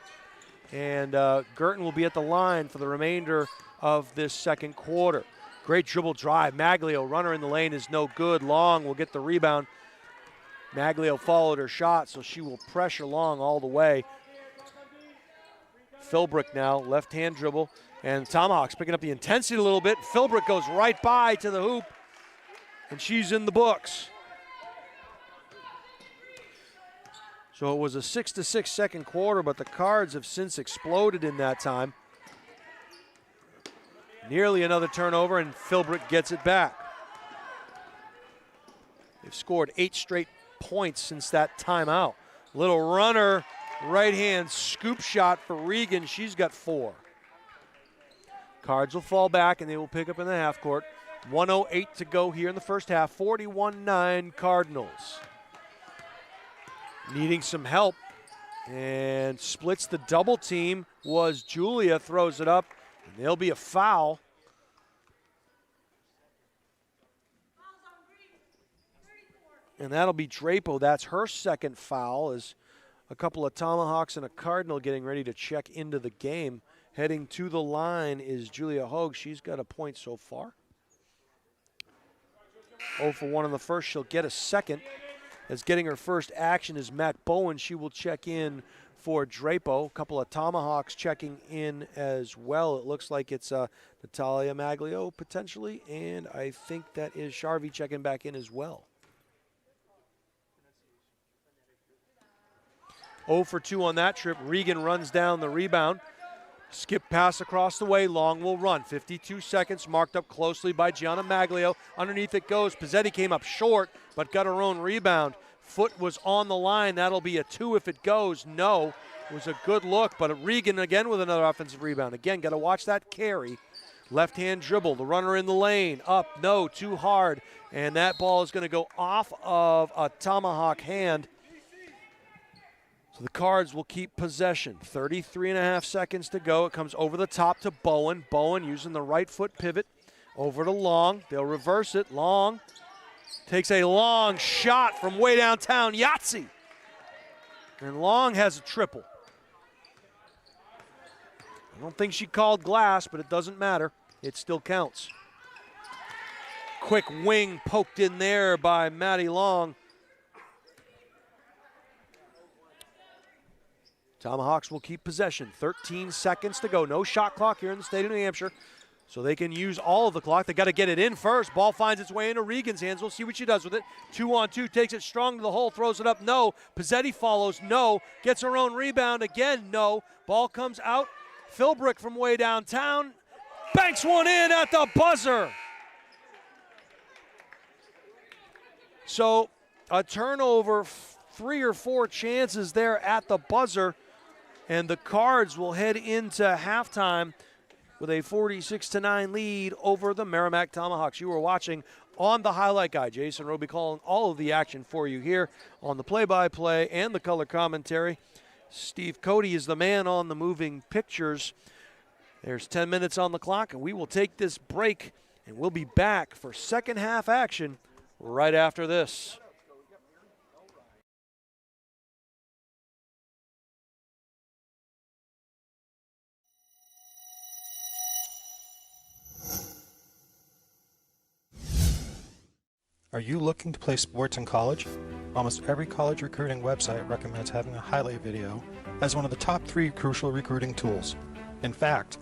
And Guertin will be at the line for the remainder of this second quarter. Great dribble drive. Maglio, runner in the lane, is no good. Long will get the rebound. Maglio followed her shot, so she will pressure Long all the way. Philbrick now, left-hand dribble. And Tomahawks picking up the intensity a little bit. Philbrick goes right by to the hoop, and she's in the books. So it was a 6-6 second quarter, but the Cards have since exploded in that time. Nearly another turnover, and Philbrick gets it back. They've scored 8 straight points since that timeout. Little runner, right-hand scoop shot for Regan. She's got 4. Cards will fall back, and they will pick up in the half court. 1:08 to go here in the first half. 41-9 Cardinals. Needing some help, and splits the double team was Julia, throws it up, and there'll be a foul. And that'll be Drapo. That's her second foul, as a couple of Tomahawks and a Cardinal getting ready to check into the game. Heading to the line is Julia Hogue. She's got a point so far. 0 for 1 in the first. She'll get a second. As getting her first action is Matt Bowen. She will check in for Drapo. A couple of Tomahawks checking in as well. It looks like it's Natalia Maglio potentially, and I think that is Sharvey checking back in as well. 0 for 2 on that trip. Regan runs down the rebound. Skip pass across the way. Long will run. 52 seconds, marked up closely by Gianna Maglio. Underneath it goes. Pizzetti came up short, but got her own rebound. Foot was on the line. That'll be a 2 if it goes. No. It was a good look, but Regan again with another offensive rebound. Again, got to watch that carry. Left-hand dribble. The runner in the lane. Up. No. Too hard. And that ball is going to go off of a Tomahawk hand. So the Cards will keep possession. 33.5 seconds to go. It comes over the top to Bowen. Bowen using the right foot pivot. Over to Long. They'll reverse it. Long takes a long shot from way downtown. Yahtzee. And Long has a triple. I don't think she called glass, but it doesn't matter. It still counts. Quick wing poked in there by Maddie Long. Tomahawks will keep possession. 13 seconds to go. No shot clock here in the state of New Hampshire, so they can use all of the clock. They got to get it in first. Ball finds its way into Regan's hands. We'll see what she does with it. 2-on-2, takes it strong to the hole, throws it up. No. Pizzetti follows. No. Gets her own rebound again. No. Ball comes out. Philbrick from way downtown. banks one in at the buzzer. So a turnover, 3 or 4 chances there at the buzzer, and the Cards will head into halftime with a 46-9 lead over the Merrimack Tomahawks. You were watching on the highlight guy. Jason Roby calling all of the action for you here on the play-by-play and the color commentary. Steve Cody is the man on the moving pictures. There's 10 minutes on the clock, and we will take this break, and we'll be back for second half action right after this. Are you looking to play sports in college? Almost every college recruiting website recommends having a highlight video as one of the top 3 crucial recruiting tools. In fact,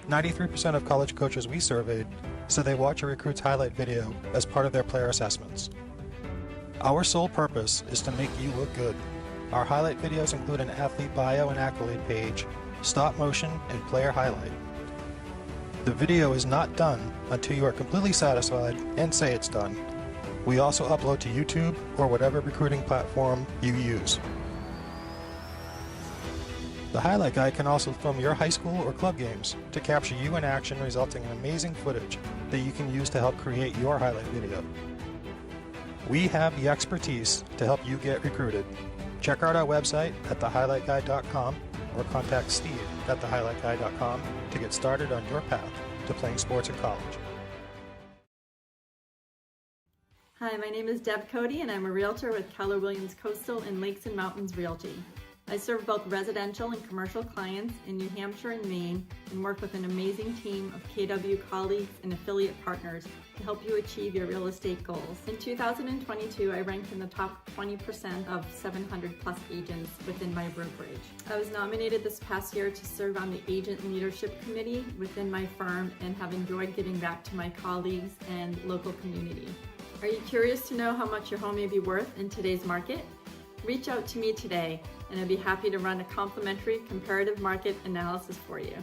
93% of college coaches we surveyed said they watch a recruit's highlight video as part of their player assessments. Our sole purpose is to make you look good. Our highlight videos include an athlete bio and accolade page, stop motion, and player highlight. The video is not done until you are completely satisfied and say it's done. We also upload to YouTube or whatever recruiting platform you use. The highlight guy can also film your high school or club games to capture you in action, resulting in amazing footage that you can use to help create your highlight video. We have the expertise to help you get recruited. Check out our website at thehighlightguy.com or contact Steve at thehighlightguy.com to get started on your path to playing sports in college. Hi, my name is Deb Cody and I'm a realtor with Keller Williams Coastal and Lakes and Mountains Realty. I serve both residential and commercial clients in New Hampshire and Maine and work with an amazing team of KW colleagues and affiliate partners to help you achieve your real estate goals. In 2022, I ranked in the top 20% of 700 plus agents within my brokerage. I was nominated this past year to serve on the Agent Leadership Committee within my firm and have enjoyed giving back to my colleagues and local community. Are you curious to know how much your home may be worth in today's market? Reach out to me today and I'd be happy to run a complimentary comparative market analysis for you.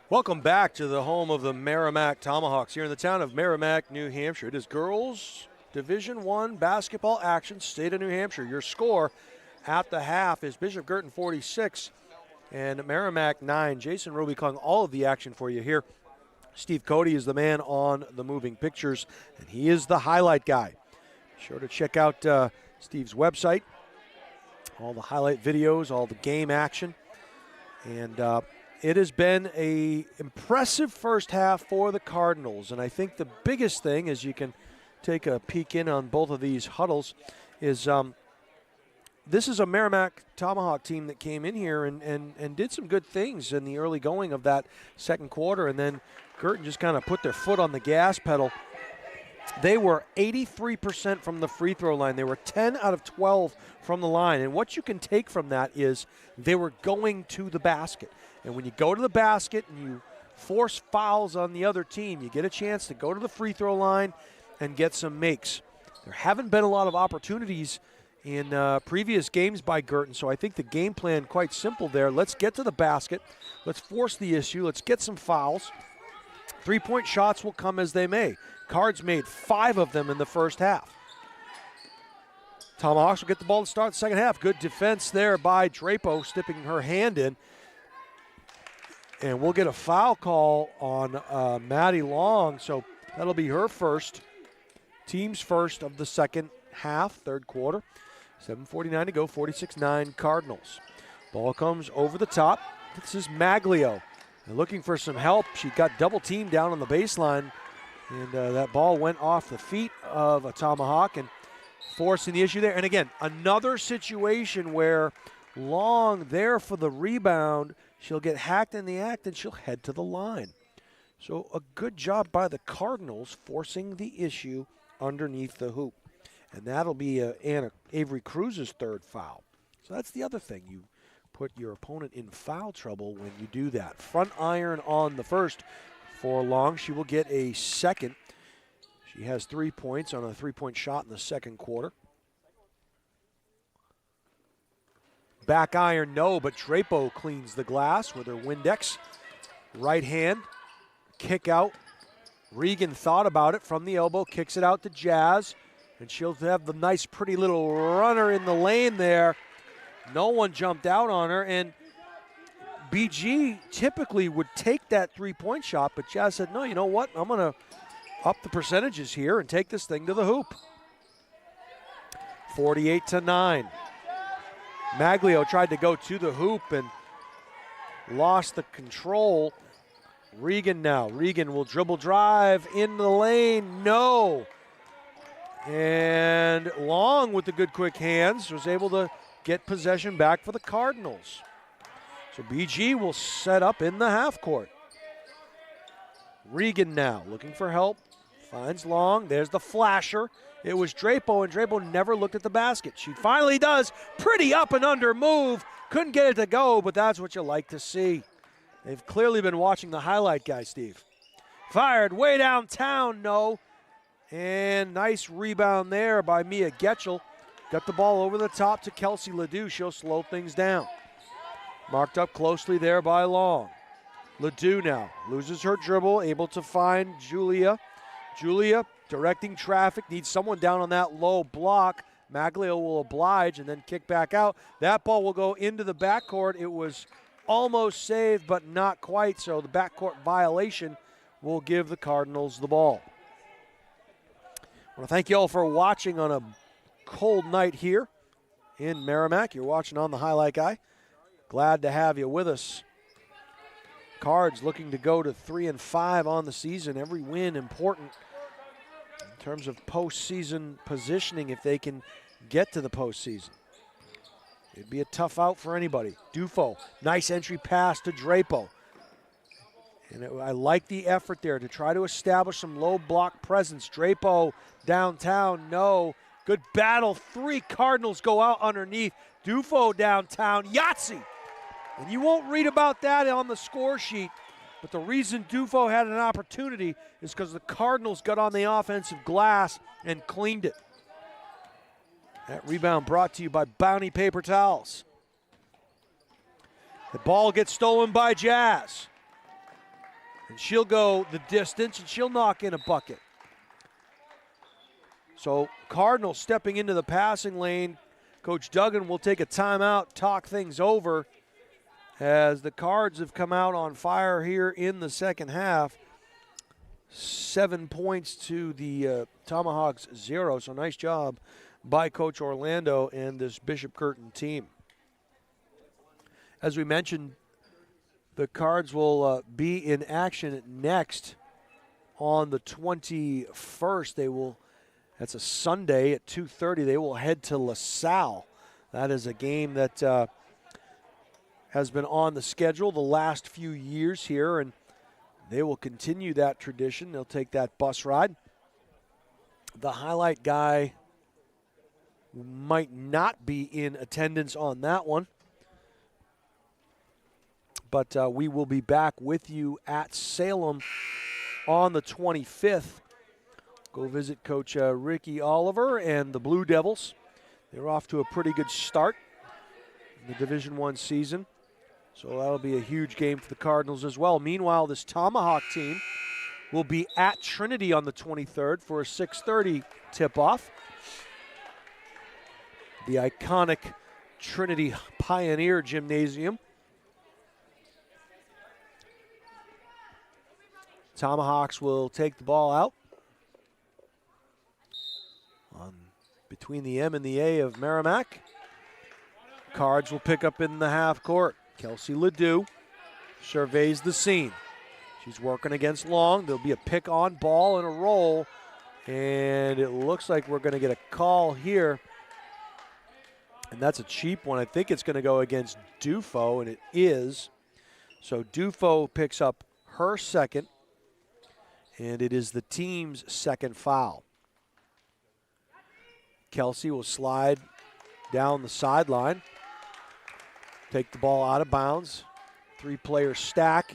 Welcome back to the home of the Merrimack Tomahawks here in the town of Merrimack, New Hampshire. It is girls Division I basketball action, state of New Hampshire. Your score at the half is Bishop Guertin 46 and Merrimack 9. Jason Roby calling all of the action for you here. Steve Cody is the man on the moving pictures, and he is the highlight guy. Be sure to check out Steve's website, all the highlight videos, all the game action. And it has been an impressive first half for the Cardinals, and I think the biggest thing, as you can take a peek in on both of these huddles, is this is a Merrimack Tomahawk team that came in here and did some good things in the early going of that second quarter, and then Guertin just kind of put their foot on the gas pedal. They were 83% from the free throw line. They were 10 out of 12 from the line, and what you can take from that is they were going to the basket. And when you go to the basket and you force fouls on the other team, you get a chance to go to the free throw line and get some makes. There haven't been a lot of opportunities in previous games by Guertin, so I think the game plan quite simple there. Let's get to the basket. Let's force the issue. Let's get some fouls. Three-point shots will come as they may. Cards made 5 of them in the first half. Tomahawks will get the ball to start the second half. Good defense there by Drapo, sticking her hand in. And we'll get a foul call on Maddie Long, so that'll be her first, team's first of the second half, third quarter. 7:49 to go, 46-9 Cardinals. Ball comes over the top. This is Maglio. And looking for some help. She got double teamed down on the baseline, and that ball went off the feet of a Tomahawk and forcing the issue there. And again, another situation where Long there for the rebound. She'll get hacked in the act, and she'll head to the line. So a good job by the Cardinals forcing the issue underneath the hoop. And that'll be Anna Avery Cruz's third foul. So that's the other thing. You put your opponent in foul trouble when you do that. Front iron on the first for Long. She will get a second. She has 3 points on a three-point shot in the second quarter. Back iron, no, but Drapo cleans the glass with her Windex. Right hand, kick out. Regan thought about it from the elbow, kicks it out to Jazz, and she'll have the nice, pretty little runner in the lane there. No one jumped out on her, and BG typically would take that three-point shot, but Jazz said, no, you know what? I'm going to up the percentages here and take this thing to the hoop. 48-9. Maglio tried to go to the hoop and lost the control. Regan now. Regan will dribble drive in the lane. No. And Long with the good quick hands was able to get possession back for the Cardinals. So BG will set up in the half court. Regan now looking for help. Finds Long. There's the flasher. It was Drapo, and Drapo never looked at the basket. She finally does. Pretty up and under move. Couldn't get it to go, but that's what you like to see. They've clearly been watching the highlight guy, Steve. Fired way downtown, no. And nice rebound there by Mia Getchell. Got the ball over the top to Kelsey Ledoux. She'll slow things down. Marked up closely there by Long. Ledoux now loses her dribble, able to find Julia. Julia directing traffic, needs someone down on that low block. Maglio will oblige and then kick back out. That ball will go into the backcourt. It was almost saved, but not quite, so the backcourt violation will give the Cardinals the ball. I want to thank you all for watching on a cold night here in Merrimack. You're watching on the Highlight Guy. Glad to have you with us. Cards looking to go to 3-5 on the season. Every win important in terms of postseason positioning if they can get to the postseason. It'd be a tough out for anybody. Dufo, nice entry pass to Drapo. And I like the effort there to try to establish some low block presence. Drapo downtown, no. Good battle. 3 Cardinals go out underneath. Dufo downtown, Yahtzee. And you won't read about that on the score sheet, but the reason Dufo had an opportunity is because the Cardinals got on the offensive glass and cleaned it. That rebound brought to you by Bounty Paper Towels. The ball gets stolen by Jazz. And she'll go the distance, and she'll knock in a bucket. So Cardinals stepping into the passing lane. Coach Duggan will take a timeout, talk things over, as the Cards have come out on fire here in the second half. 7 points to the Tomahawks 0. So nice job by Coach Orlando and this Bishop Guertin team. As we mentioned, the Cards will be in action next on the 21st. That's a Sunday at 2:30. They will head to LaSalle. That is a game that has been on the schedule the last few years here, and they will continue that tradition. They'll take that bus ride. The highlight guy might not be in attendance on that one, but we will be back with you at Salem on the 25th. Go visit Coach Ricky Oliver and the Blue Devils. They're off to a pretty good start in the Division I season, so that'll be a huge game for the Cardinals as well. Meanwhile, this Tomahawk team will be at Trinity on the 23rd for a 6:30 tip-off. The iconic Trinity Pioneer Gymnasium. Tomahawks will take the ball out between the M and the A of Merrimack. Cards will pick up in the half court. Kelsey Ledoux surveys the scene. She's working against Long. There'll be a pick on ball and a roll, and it looks like we're going to get a call here. And that's a cheap one. I think it's going to go against Dufo, and it is. So Dufo picks up her second, and it is the team's second foul. Kelsey will slide down the sideline, take the ball out of bounds. Three-player stack.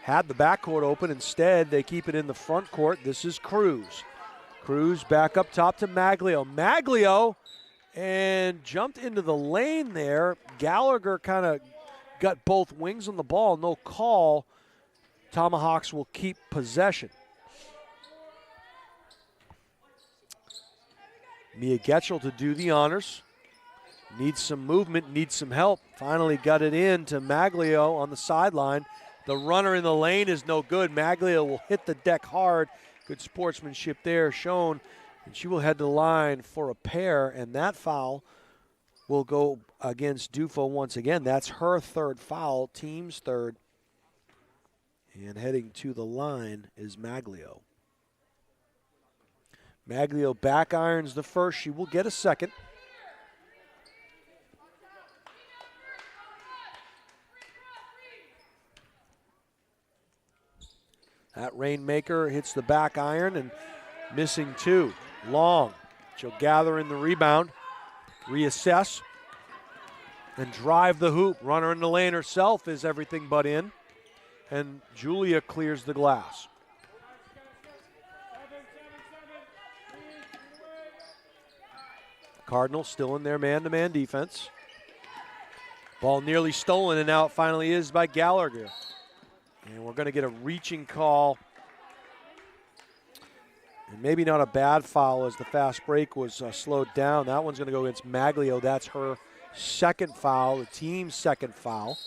Had the backcourt open. Instead, they keep it in the front court. This is Cruz. Cruz back up top to Maglio. Maglio, and jumped into the lane there. Gallagher kind of got both wings on the ball. No call. Tomahawks will keep possession. Mia Getchell to do the honors. Needs some movement, needs some help. Finally got it in to Maglio on the sideline. The runner in the lane is no good. Maglio will hit the deck hard. Good sportsmanship there shown. And she will head to the line for a pair, and that foul will go against Dufo once again. That's her third foul, team's third. And heading to the line is Maglio. Maglio back irons the first. She will get a second. That Rainmaker hits the back iron and missing two. Long. She'll gather in the rebound, reassess, and drive the hoop. Runner in the lane herself is everything but in. And Julia clears the glass. Cardinals still in their man-to-man defense. Ball nearly stolen, and now it finally is by Gallagher. And we're going to get a reaching call. And maybe not a bad foul as the fast break was slowed down. That one's going to go against Maglio. That's her second foul, the team's second foul.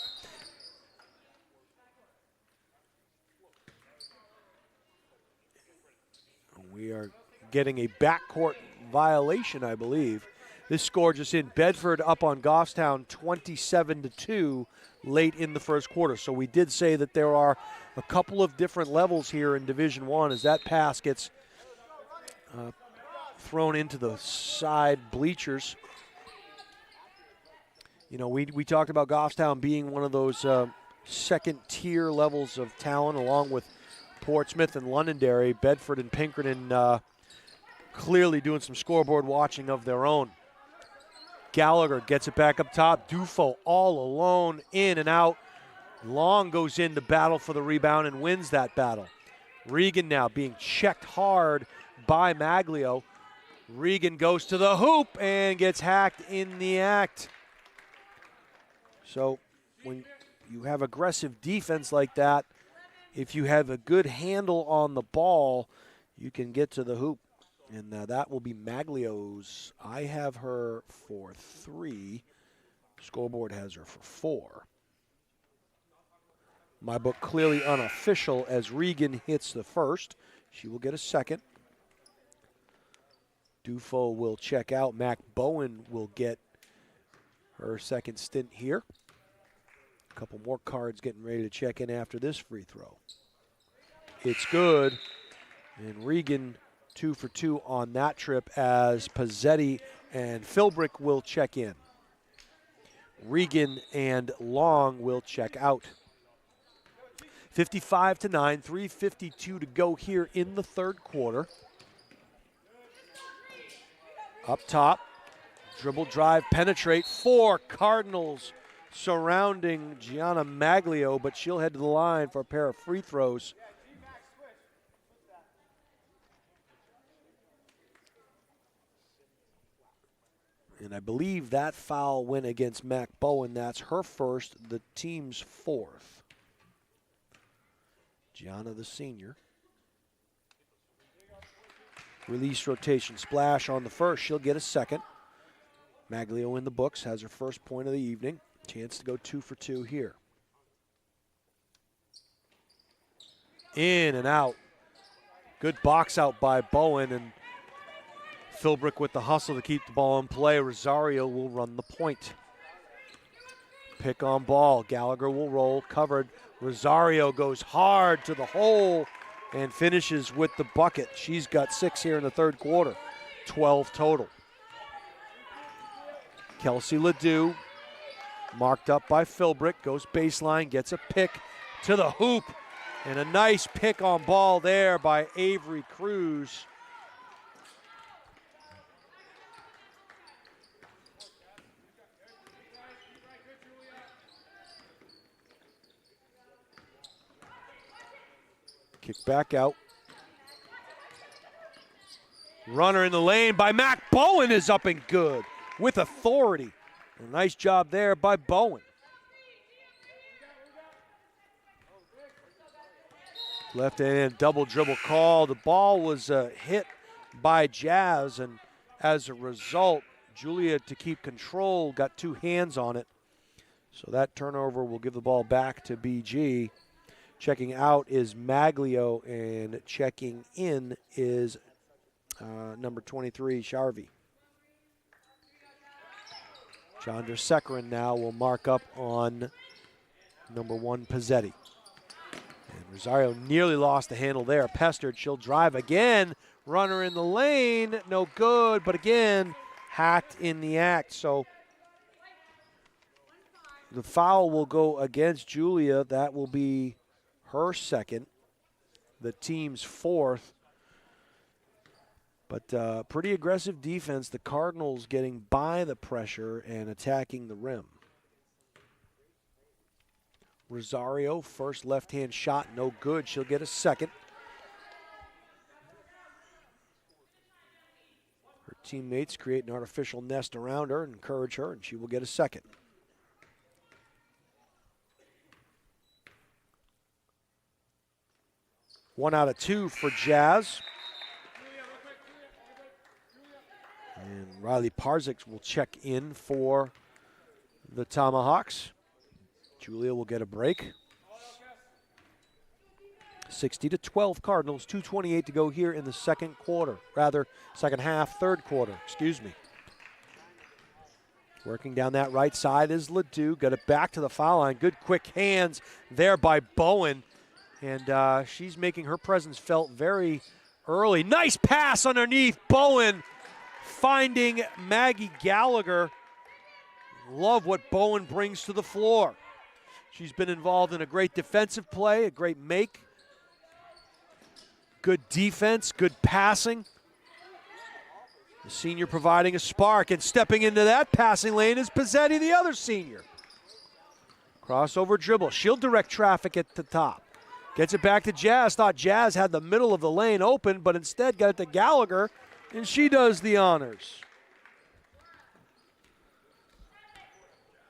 We are getting a backcourt violation, I believe. This score just in, Bedford up on Goffstown 27-2 late in the first quarter. So we did say that there are a couple of different levels here in Division I as that pass gets thrown into the side bleachers. You know, we talked about Goffstown being one of those second-tier levels of talent along with Portsmouth and Londonderry. Bedford and Pinkerton clearly doing some scoreboard watching of their own. Gallagher gets it back up top. Dufo all alone, in and out. Long goes in to battle for the rebound and wins that battle. Regan now being checked hard by Maglio. Regan goes to the hoop and gets hacked in the act. So when you have aggressive defense like that, if you have a good handle on the ball, you can get to the hoop. And that will be Maglio's. I have her for 3. Scoreboard has her for 4. My book clearly unofficial as Regan hits the first. She will get a second. Dufo will check out. Mac Bowen will get her second stint here. A couple more cards getting ready to check in after this free throw. It's good. And Regan 2 for 2 on that trip as Pizzetti and Philbrick will check in. Regan and Long will check out. 55-9, 3:52 to go here in the third quarter. Up top, dribble drive, penetrate. 4 Cardinals surrounding Gianna Maglio, but she'll head to the line for a pair of free throws. And I believe that foul went against Mac Bowen. That's her first, the team's 4th. Gianna, the senior. Release rotation splash on the first. She'll get a second. Maglio in the books, has her first point of the evening. Chance to go 2 for 2 here. In and out. Good box out by Bowen, and Philbrick with the hustle to keep the ball in play. Rosario will run the point. Pick on ball. Gallagher will roll, covered. Rosario goes hard to the hole and finishes with the bucket. She's got 6 here in the third quarter, 12 total. Kelsey Ledoux, marked up by Philbrick, goes baseline, gets a pick to the hoop, and a nice pick on ball there by Avery Cruz. Kick back out. Runner in the lane by Mac Bowen is up and good with authority. A nice job there by Bowen. Left hand double dribble call. The ball was hit by Jazz, and as a result, Julia, to keep control, got 2 hands on it. So that turnover will give the ball back to BG. Checking out is Maglio, and checking in is number 23, Sharvey. Chandra Sekaran now will mark up on number 1, Pizzetti. And Rosario nearly lost the handle there. Pestered, she'll drive again. Runner in the lane, no good, but again, hacked in the act. So the foul will go against Julia. That will be her second, the team's 4th. But pretty aggressive defense. The Cardinals getting by the pressure and attacking the rim. Rosario, first left-hand shot, no good. She'll get a second. Her teammates create an artificial nest around her and encourage her, and she will get a second. One out of 2 for Jazz. And Riley Parzik will check in for the Tomahawks. Julia will get a break. 60-12 Cardinals, 2:28 to go here in the second quarter. Rather, second half, third quarter, excuse me. Working down that right side is Ledoux. Got it back to the foul line. Good quick hands there by Bowen. And she's making her presence felt very early. Nice pass underneath. Bowen finding Maggie Gallagher. Love what Bowen brings to the floor. She's been involved in a great defensive play, a great make. Good defense, good passing. The senior providing a spark, and stepping into that passing lane is Pizzetti, the other senior. Crossover dribble. She'll direct traffic at the top. Gets it back to Jazz. Thought Jazz had the middle of the lane open, but instead got it to Gallagher, and she does the honors.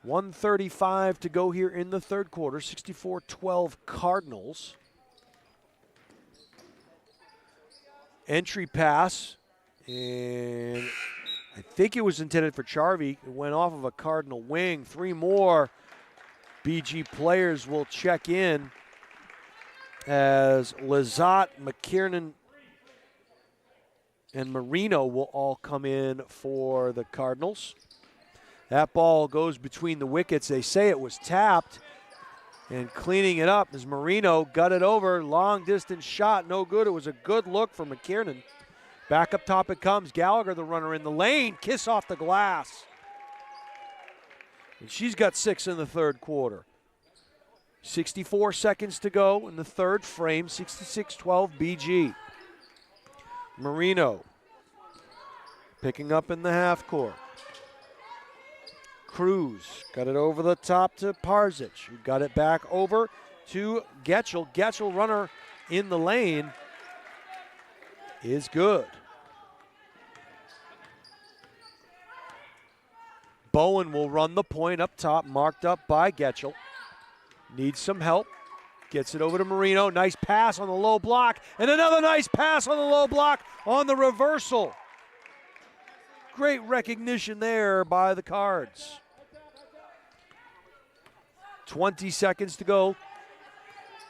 1:35 to go here in the third quarter. 64-12 Cardinals. Entry pass, and I think it was intended for Charvey. It went off of a Cardinal wing. 3 more BG players will check in as Lizotte, McKiernan, and Marino will all come in for the Cardinals. That ball goes between the wickets. They say it was tapped, and cleaning it up is Marino. Gutted over, long distance shot, no good. It was a good look for McKiernan. Back up top it comes. Gallagher, the runner in the lane, kiss off the glass. And she's got 6 in the third quarter. 64 seconds to go in the third frame, 66-12 BG. Marino picking up in the half court. Cruz got it over the top to Parzic, who got it back over to Getchell. Getchell, runner in the lane, is good. Bowen will run the point up top, marked up by Getchell. Needs some help. Gets it over to Marino. Nice pass on the low block. And another nice pass on the low block on the reversal. Great recognition there by the Cards. 20 seconds to go.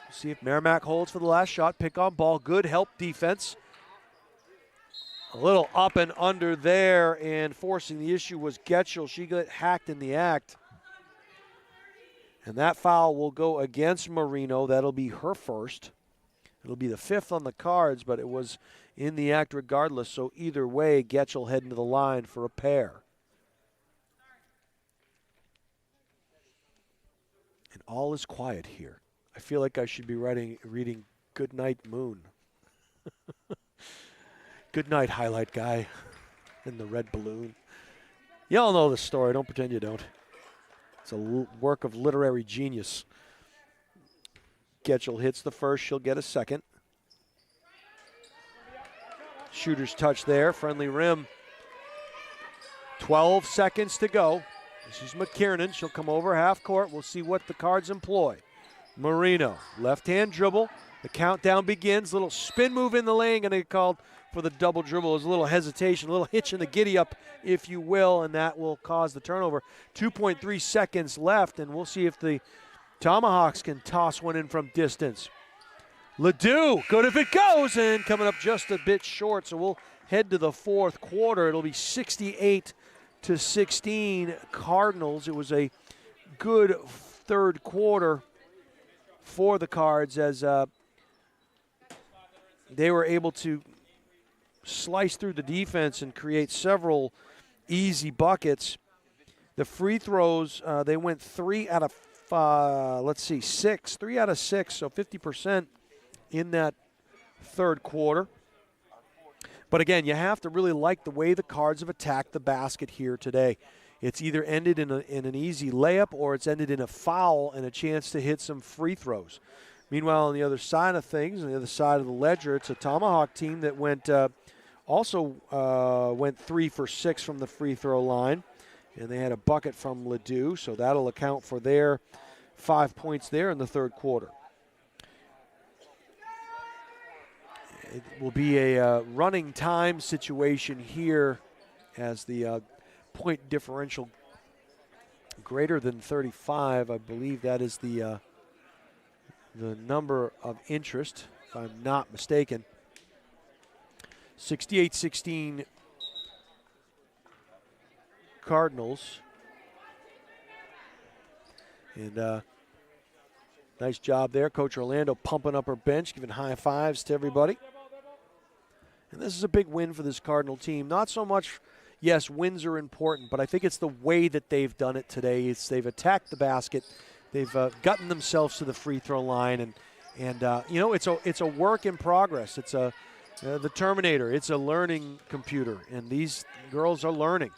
See if Merrimack holds for the last shot. Pick on ball. Good help defense. A little up and under there, and forcing the issue was Getchell. She got hacked in the act. And that foul will go against Marino. That'll be her first. It'll be the 5th on the Cards, but it was in the act regardless. So either way, Getchell heading to the line for a pair. And all is quiet here. I feel like I should be reading Good Night Moon. Good night, highlight guy in the red balloon. Y'all know the story. Don't pretend you don't. It's a work of literary genius. Getchell hits the first. She'll get a second. Shooter's touch there. Friendly rim. 12 seconds to go. This is McKiernan. She'll come over half court. We'll see what the Cards employ. Marino, left-hand dribble. The countdown begins. Little spin move in the lane. Going to get called for the double dribble. There's a little hesitation, a little hitch in the giddy-up, if you will, and that will cause the turnover. 2.3 seconds left, and we'll see if the Tomahawks can toss one in from distance. Ledoux, good if it goes, and coming up just a bit short, so we'll head to the fourth quarter. It'll be 68-16 Cardinals. It was a good third quarter for the Cards as they were able to slice through the defense and create several easy buckets. The free throws, they went 3 out of 6. 3 out of 6, so 50% in that third quarter. But again, you have to really like the way the Cards have attacked the basket here today. It's either ended in an easy layup or it's ended in a foul and a chance to hit some free throws. Meanwhile, on the other side of things, on the other side of the ledger, it's a Tomahawk team that went 3 for 6 from the free throw line. And they had a bucket from Ledoux, so that'll account for their 5 points there in the third quarter. It will be a running time situation here as the point differential greater than 35. I believe that is the number of interest, if I'm not mistaken. 68-16 Cardinals. And nice job there. Coach Orlando pumping up her bench, giving high fives to everybody. And this is a big win for this Cardinal team. Not so much, yes, wins are important, but I think it's the way that they've done it today. They've attacked the basket. They've gotten themselves to the free throw line, and it's a work in progress. It's the Terminator. It's a learning computer, and these girls are learning.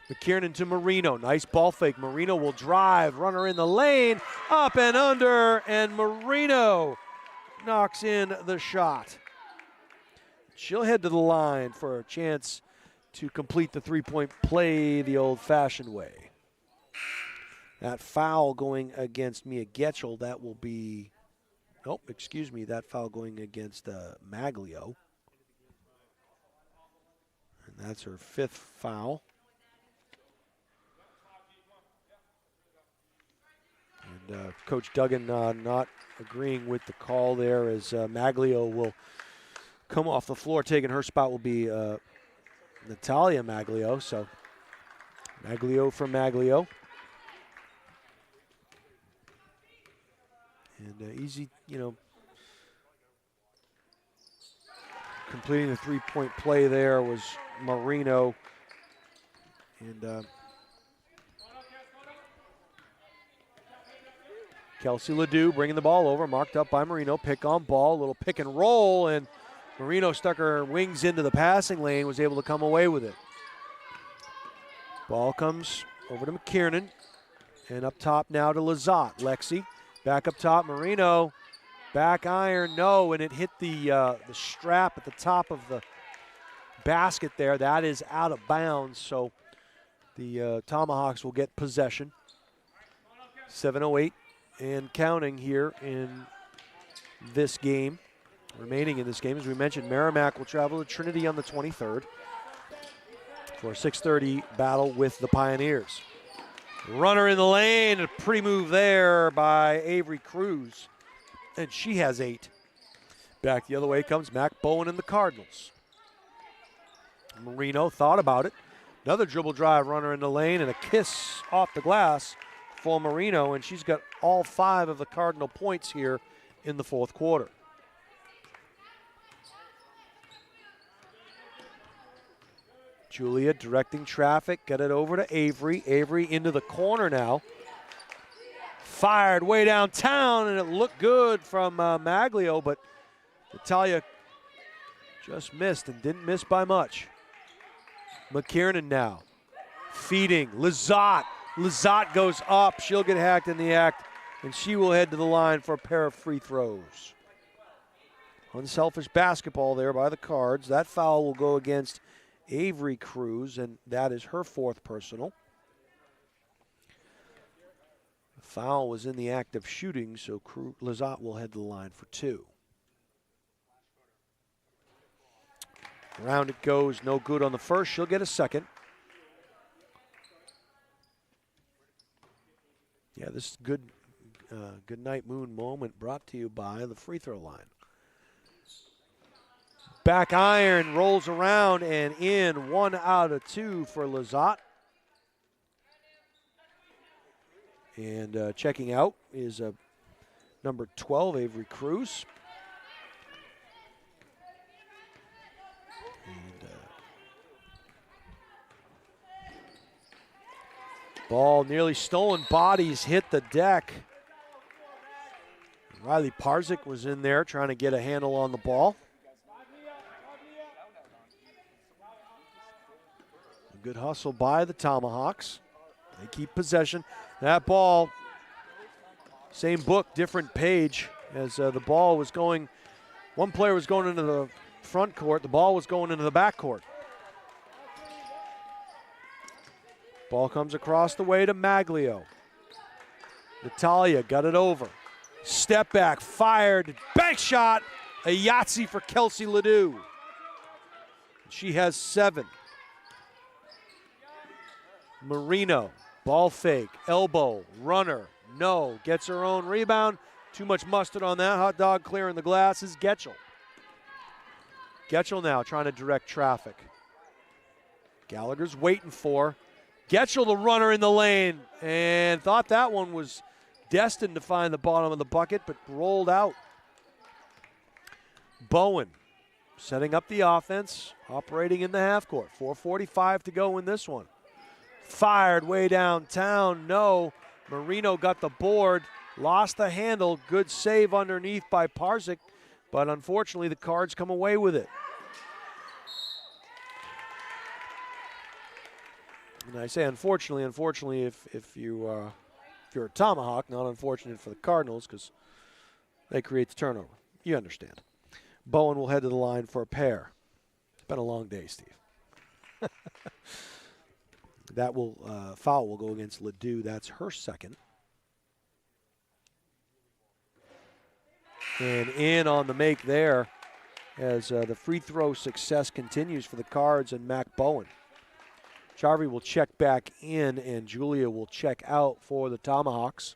McKiernan to Marino. Nice ball fake. Marino will drive. Runner in the lane. Up and under, and Marino knocks in the shot. She'll head to the line for a chance to complete the three-point play the old-fashioned way. That foul going against Mia Getchell, that will be, that foul going against Maglio. And that's her 5th foul. And Coach Duggan not agreeing with the call there, as Maglio will come off the floor. Taking her spot will be Natalia Maglio. So Maglio for Maglio. And easy, completing the three-point play there was Marino. And Kelsey Ledoux bringing the ball over, marked up by Marino. Pick on ball, little pick and roll, and Marino stuck her wings into the passing lane, was able to come away with it. Ball comes over to McKiernan, and up top now to Lizotte. Lexi back up top, Marino, back iron, no, and it hit the strap at the top of the basket there. That is out of bounds, so the Tomahawks will get possession. 7:08 and counting here in this game. Remaining in this game, as we mentioned, Merrimack will travel to Trinity on the 23rd for a 6:30 battle with the Pioneers. Runner in the lane, a pretty move there by Avery Cruz, and she has 8. Back the other way comes Mac Bowen and the Cardinals. Marino thought about it. Another dribble drive, runner in the lane, and a kiss off the glass for Marino, and she's got all 5 of the Cardinal points here in the 4th quarter. Julia directing traffic, get it over to Avery. Avery into the corner now. Fired way downtown, and it looked good from Maglio, but Natalia just missed, and didn't miss by much. McKiernan now, feeding, Lizotte. Lizotte goes up, she'll get hacked in the act, and she will head to the line for a pair of free throws. Unselfish basketball there by the Cards. That foul will go against Avery Cruz, and that is her 4th personal. The foul was in the act of shooting, so Lizotte will head to the line for 2. Around it goes, no good on the first. She'll get a second. Yeah, this is good night moon moment brought to you by the free throw line. Back iron, rolls around and in. 1 out of 2 for Lizotte. And checking out is number 12, Avery Cruz. And ball nearly stolen. Bodies hit the deck. Riley Parzik was in there trying to get a handle on the ball. A good hustle by the Tomahawks. They keep possession. That ball, same book, different page, as the ball was going. One player was going into the front court. The ball was going into the back court. Ball comes across the way to Maglio. Natalia got it over. Step back, fired, bank shot. A Yahtzee for Kelsey Ledoux. She has 7. Marino, ball fake, elbow, runner, no. Gets her own rebound. Too much mustard on that. Hot dog clearing the glass is Getchell. Getchell now trying to direct traffic. Gallagher's waiting for Getchell, the runner in the lane, and thought that one was destined to find the bottom of the bucket, but rolled out. Bowen setting up the offense, operating in the half court. 4:45 to go in this one. Fired way downtown, no. Marino got the board, lost the handle. Good save underneath by Parzik, but unfortunately the Cards come away with it. And I say unfortunately, if you're a Tomahawk, not unfortunate for the Cardinals because they create the turnover. You understand. Bowen will head to the line for a pair. It's been a long day, Steve. That foul will go against Ledoux. That's her 2nd. And in on the make there. as the free throw success continues for the Cards and Mac Bowen. Charvey will check back in, and Julia will check out for the Tomahawks.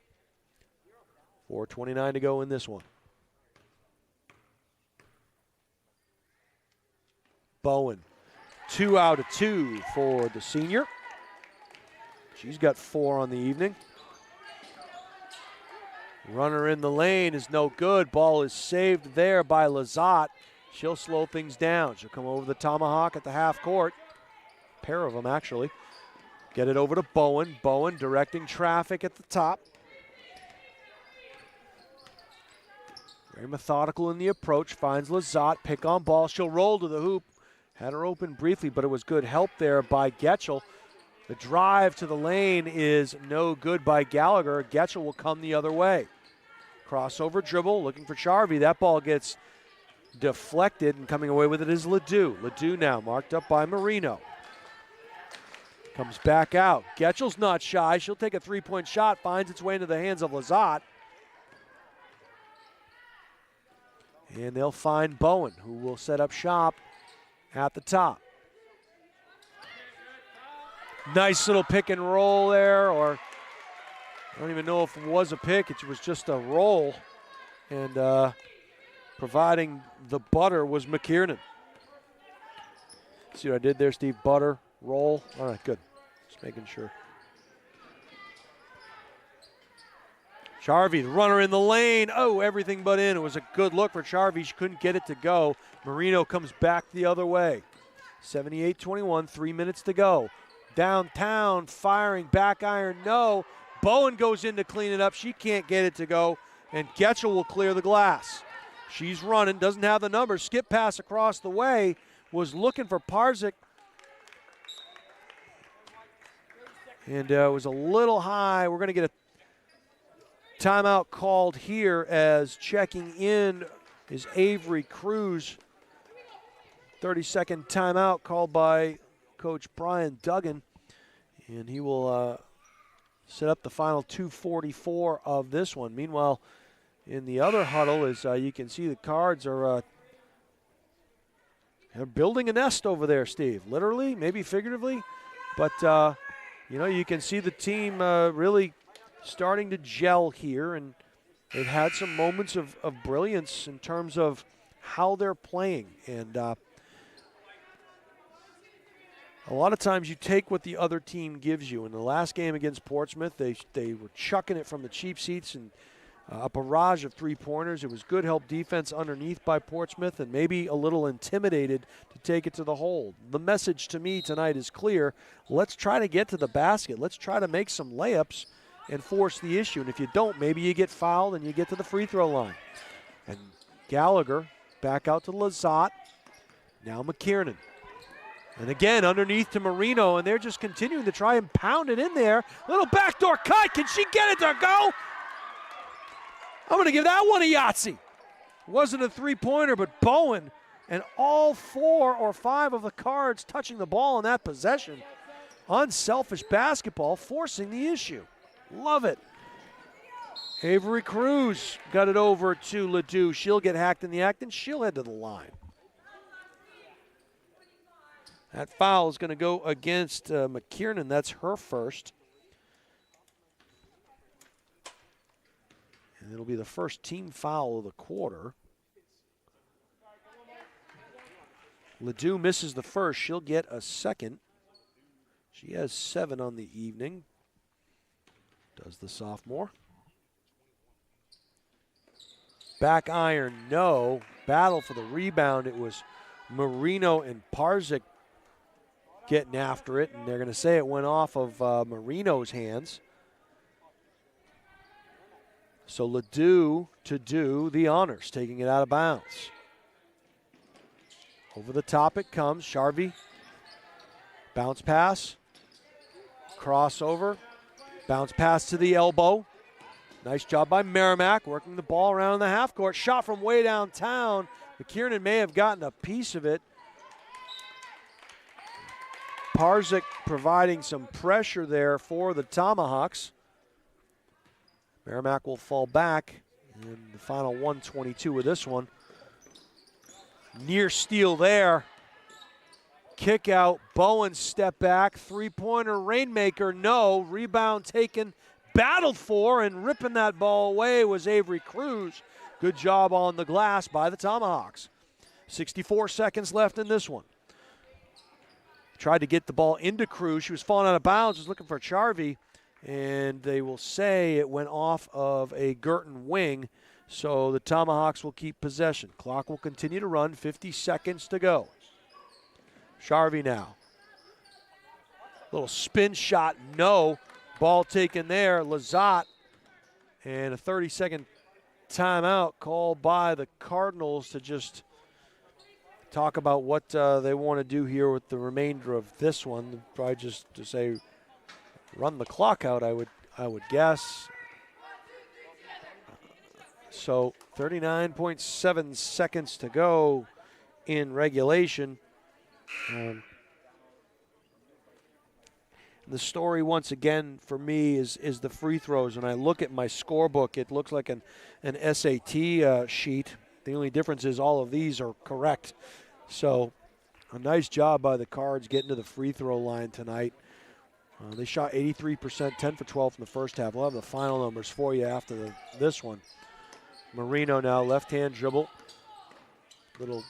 4:29 to go in this one. Bowen, 2 out of 2 for the senior. She's got 4 on the evening. Runner in the lane is no good. Ball is saved there by Lazat. She'll slow things down. She'll come over the Tomahawk at the half court. Pair of them, actually. Get it over to Bowen. Bowen directing traffic at the top. Very methodical in the approach. Finds Lazat. Pick on ball. She'll roll to the hoop. Had her open briefly, but it was good help there by Getchell. The drive to the lane is no good by Gallagher. Getchell will come the other way. Crossover dribble, looking for Charvey. That ball gets deflected, and coming away with it is Ledoux. Ledoux now marked up by Marino. Comes back out. Getchell's not shy. She'll take a three-point shot, finds its way into the hands of Lazat. And they'll find Bowen, who will set up shop at the top. Nice little pick and roll there, or I don't even know if it was a pick. It was just a roll. And providing the butter was McKiernan. See what I did there, Steve? Butter, roll. All right, good. Just making sure. Charvey, the runner in the lane. Oh, everything but in. It was a good look for Charvey. She couldn't get it to go. Marino comes back the other way. 78-21, 3 minutes to go. Downtown, firing, back iron, no. Bowen goes in to clean it up. She can't get it to go, and Getchell will clear the glass. She's running, doesn't have the numbers. Skip pass across the way, was looking for Parzik. And it was a little high. We're going to get a timeout called here as checking in is Avery Cruz. 30-second timeout called by Coach Brian Duggan. And he will set up the final 2:44 of this one. Meanwhile, in the other huddle, as you can see, the Cards are they're building a nest over there, Steve. Literally, maybe figuratively. But, you know, you can see the team really starting to gel here, and they've had some moments of brilliance in terms of how they're playing. And a lot of times you take what the other team gives you. In the last game against Portsmouth, they were chucking it from the cheap seats and a barrage of three-pointers. It was good help defense underneath by Portsmouth and maybe a little intimidated to take it to the hole. The message to me tonight is clear. Let's try to get to the basket. Let's try to make some layups and force the issue. And if you don't, maybe you get fouled and you get to the free throw line. And Gallagher back out to Lazat. Now McKiernan. And again, underneath to Marino, and they're just continuing to try and pound it in there. Little backdoor cut. Can she get it to go? I'm going to give that one a Yahtzee. Wasn't a three-pointer, but Bowen and all 4 or 5 of the Cards touching the ball in that possession. Unselfish basketball, forcing the issue. Love it. Avery Cruz got it over to Ledoux. She'll get hacked in the act, and she'll head to the line. That foul is going to go against McKiernan. That's her first. And it'll be the first team foul of the quarter. Ledoux misses the first. She'll get a second. She has 7 on the evening. Does the sophomore. Back iron, no. Battle for the rebound. It was Marino and Parzik getting after it, and they're going to say it went off of Marino's hands. So Ledoux to do the honors, taking it out of bounds. Over the top it comes. Charvey. Bounce pass. Crossover. Bounce pass to the elbow. Nice job by Merrimack, working the ball around the half court. Shot from way downtown. McKiernan may have gotten a piece of it. Parzik providing some pressure there for the Tomahawks. Merrimack will fall back in the final 122 of this one. Near steal there. Kick out, Bowen step back, three-pointer Rainmaker, no. Rebound taken, battled for, and ripping that ball away was Avery Cruz. Good job on the glass by the Tomahawks. 64 seconds left in this one. Tried to get the ball into Cruz. She was falling out of bounds, was looking for Charvey, and they will say it went off of a Guertin wing, so the Tomahawks will keep possession. Clock will continue to run, 50 seconds to go. Charvey now. Little spin shot, no. Ball taken there, Lazat, and a 30-second timeout called by the Cardinals to just talk about what they want to do here with the remainder of this one. Probably just to say, run the clock out, I would guess. So 39.7 seconds to go in regulation. The story once again for me is the free throws. When I look at my scorebook, it looks like an SAT sheet. The only difference is all of these are correct. So a nice job by the Cards getting to the free throw line tonight. They shot 83%, 10 for 12 in the first half. We'll have the final numbers for you after this one. Marino now, left-hand dribble. Little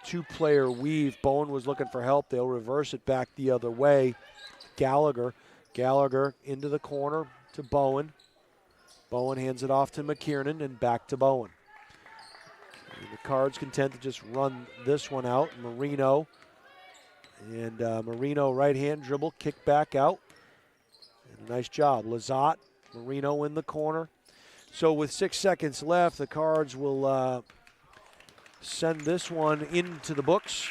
two-player weave. Bowen was looking for help. They'll reverse it back the other way. Gallagher into the corner to Bowen. Bowen hands it off to McKiernan and back to Bowen. And the Cards content to just run this one out. Marino. And Marino right-hand dribble, kick back out. And a nice job. Lazat, Marino in the corner. So with 6 seconds left, the Cards will send this one into the books.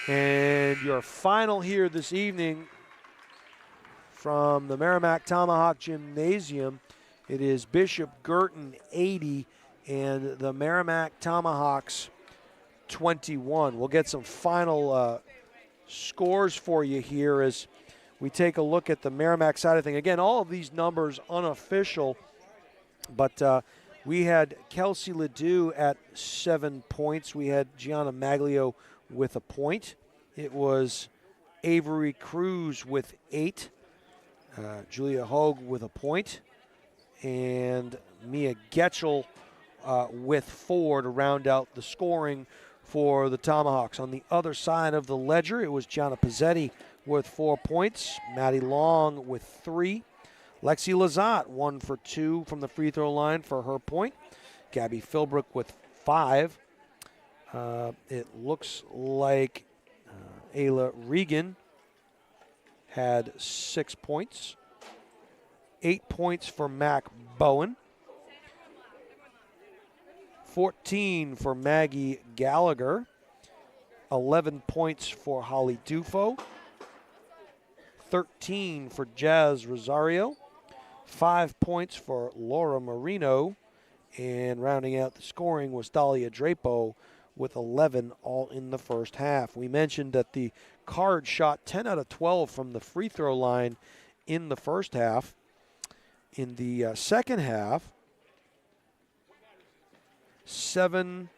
And your final here this evening from the Merrimack Tomahawk Gymnasium, it is Bishop Guertin 80 and the Merrimack Tomahawks 21. We'll get some final scores for you here as we take a look at the Merrimack side of things. Again, all of these numbers unofficial, but we had Kelsey Ledoux at 7 points. We had Gianna Maglio with a point. It was Avery Cruz with 8. Julia Hogue with a point. And Mia Getchell with 4 to round out the scoring for the Tomahawks. On the other side of the ledger, it was Gianna Pizzetti with 4 points. Maddie Long with 3. Lexi Lazat, 1 for 2 from the free throw line for her point. Gabby Philbrook with 5. It looks like Ayla Regan had 6 points. 8 points for Mac Bowen. 14 for Maggie Gallagher. 11 points for Holly Dufo. 13 for Jazz Rosario. 5 points for Laura Marino. And rounding out the scoring was Dahlia Drapo with 11 all in the first half. We mentioned that the Cards shot 10 out of 12 from the free throw line in the first half. In the second half, 7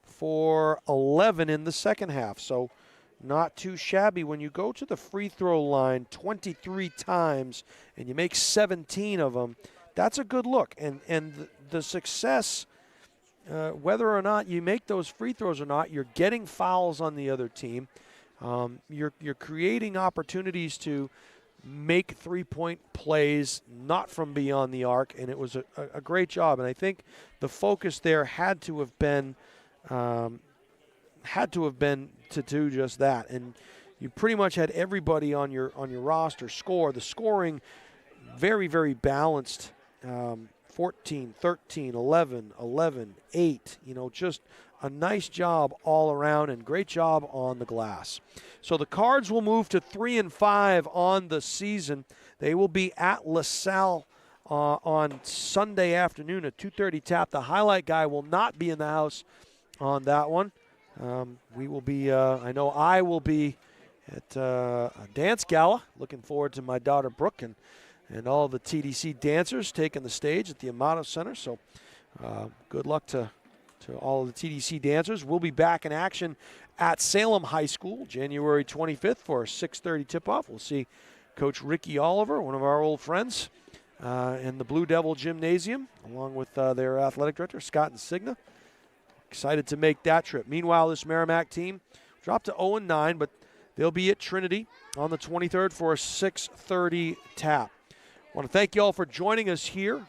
for 11 in the second half. So not too shabby. When you go to the free throw line 23 times and you make 17 of them, that's a good look. And the success, whether or not you make those free throws or not, you're getting fouls on the other team. You're creating opportunities to make three-point plays not from beyond the arc, and it was a great job. And I think the focus there had to have been to do just that. And you pretty much had everybody on your roster score. The scoring very, very balanced. 14, 13, 11, 11, 8. Just a nice job all around and great job on the glass. So the Cards will move to 3-5 on the season. They will be at LaSalle on Sunday afternoon at 2:30 tap. The highlight guy will not be in the house on that one. We will be, I know I will be at a dance gala. Looking forward to my daughter Brooke and all the TDC dancers taking the stage at the Amato Center. So good luck to to all of the TDC dancers. We'll be back in action at Salem High School January 25th for a 6:30 tip-off. We'll see Coach Ricky Oliver, one of our old friends, in the Blue Devil Gymnasium, along with their athletic director, Scott Insigna. Excited to make that trip. Meanwhile, this Merrimack team dropped to 0-9, but they'll be at Trinity on the 23rd for a 6:30 tap. I want to thank you all for joining us here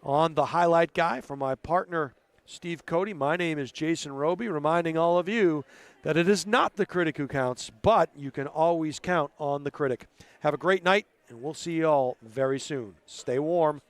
on The Highlight Guy. For my partner, Steve Cody, my name is Jason Roby, reminding all of you that it is not the critic who counts, but you can always count on the critic. Have a great night, and we'll see you all very soon. Stay warm.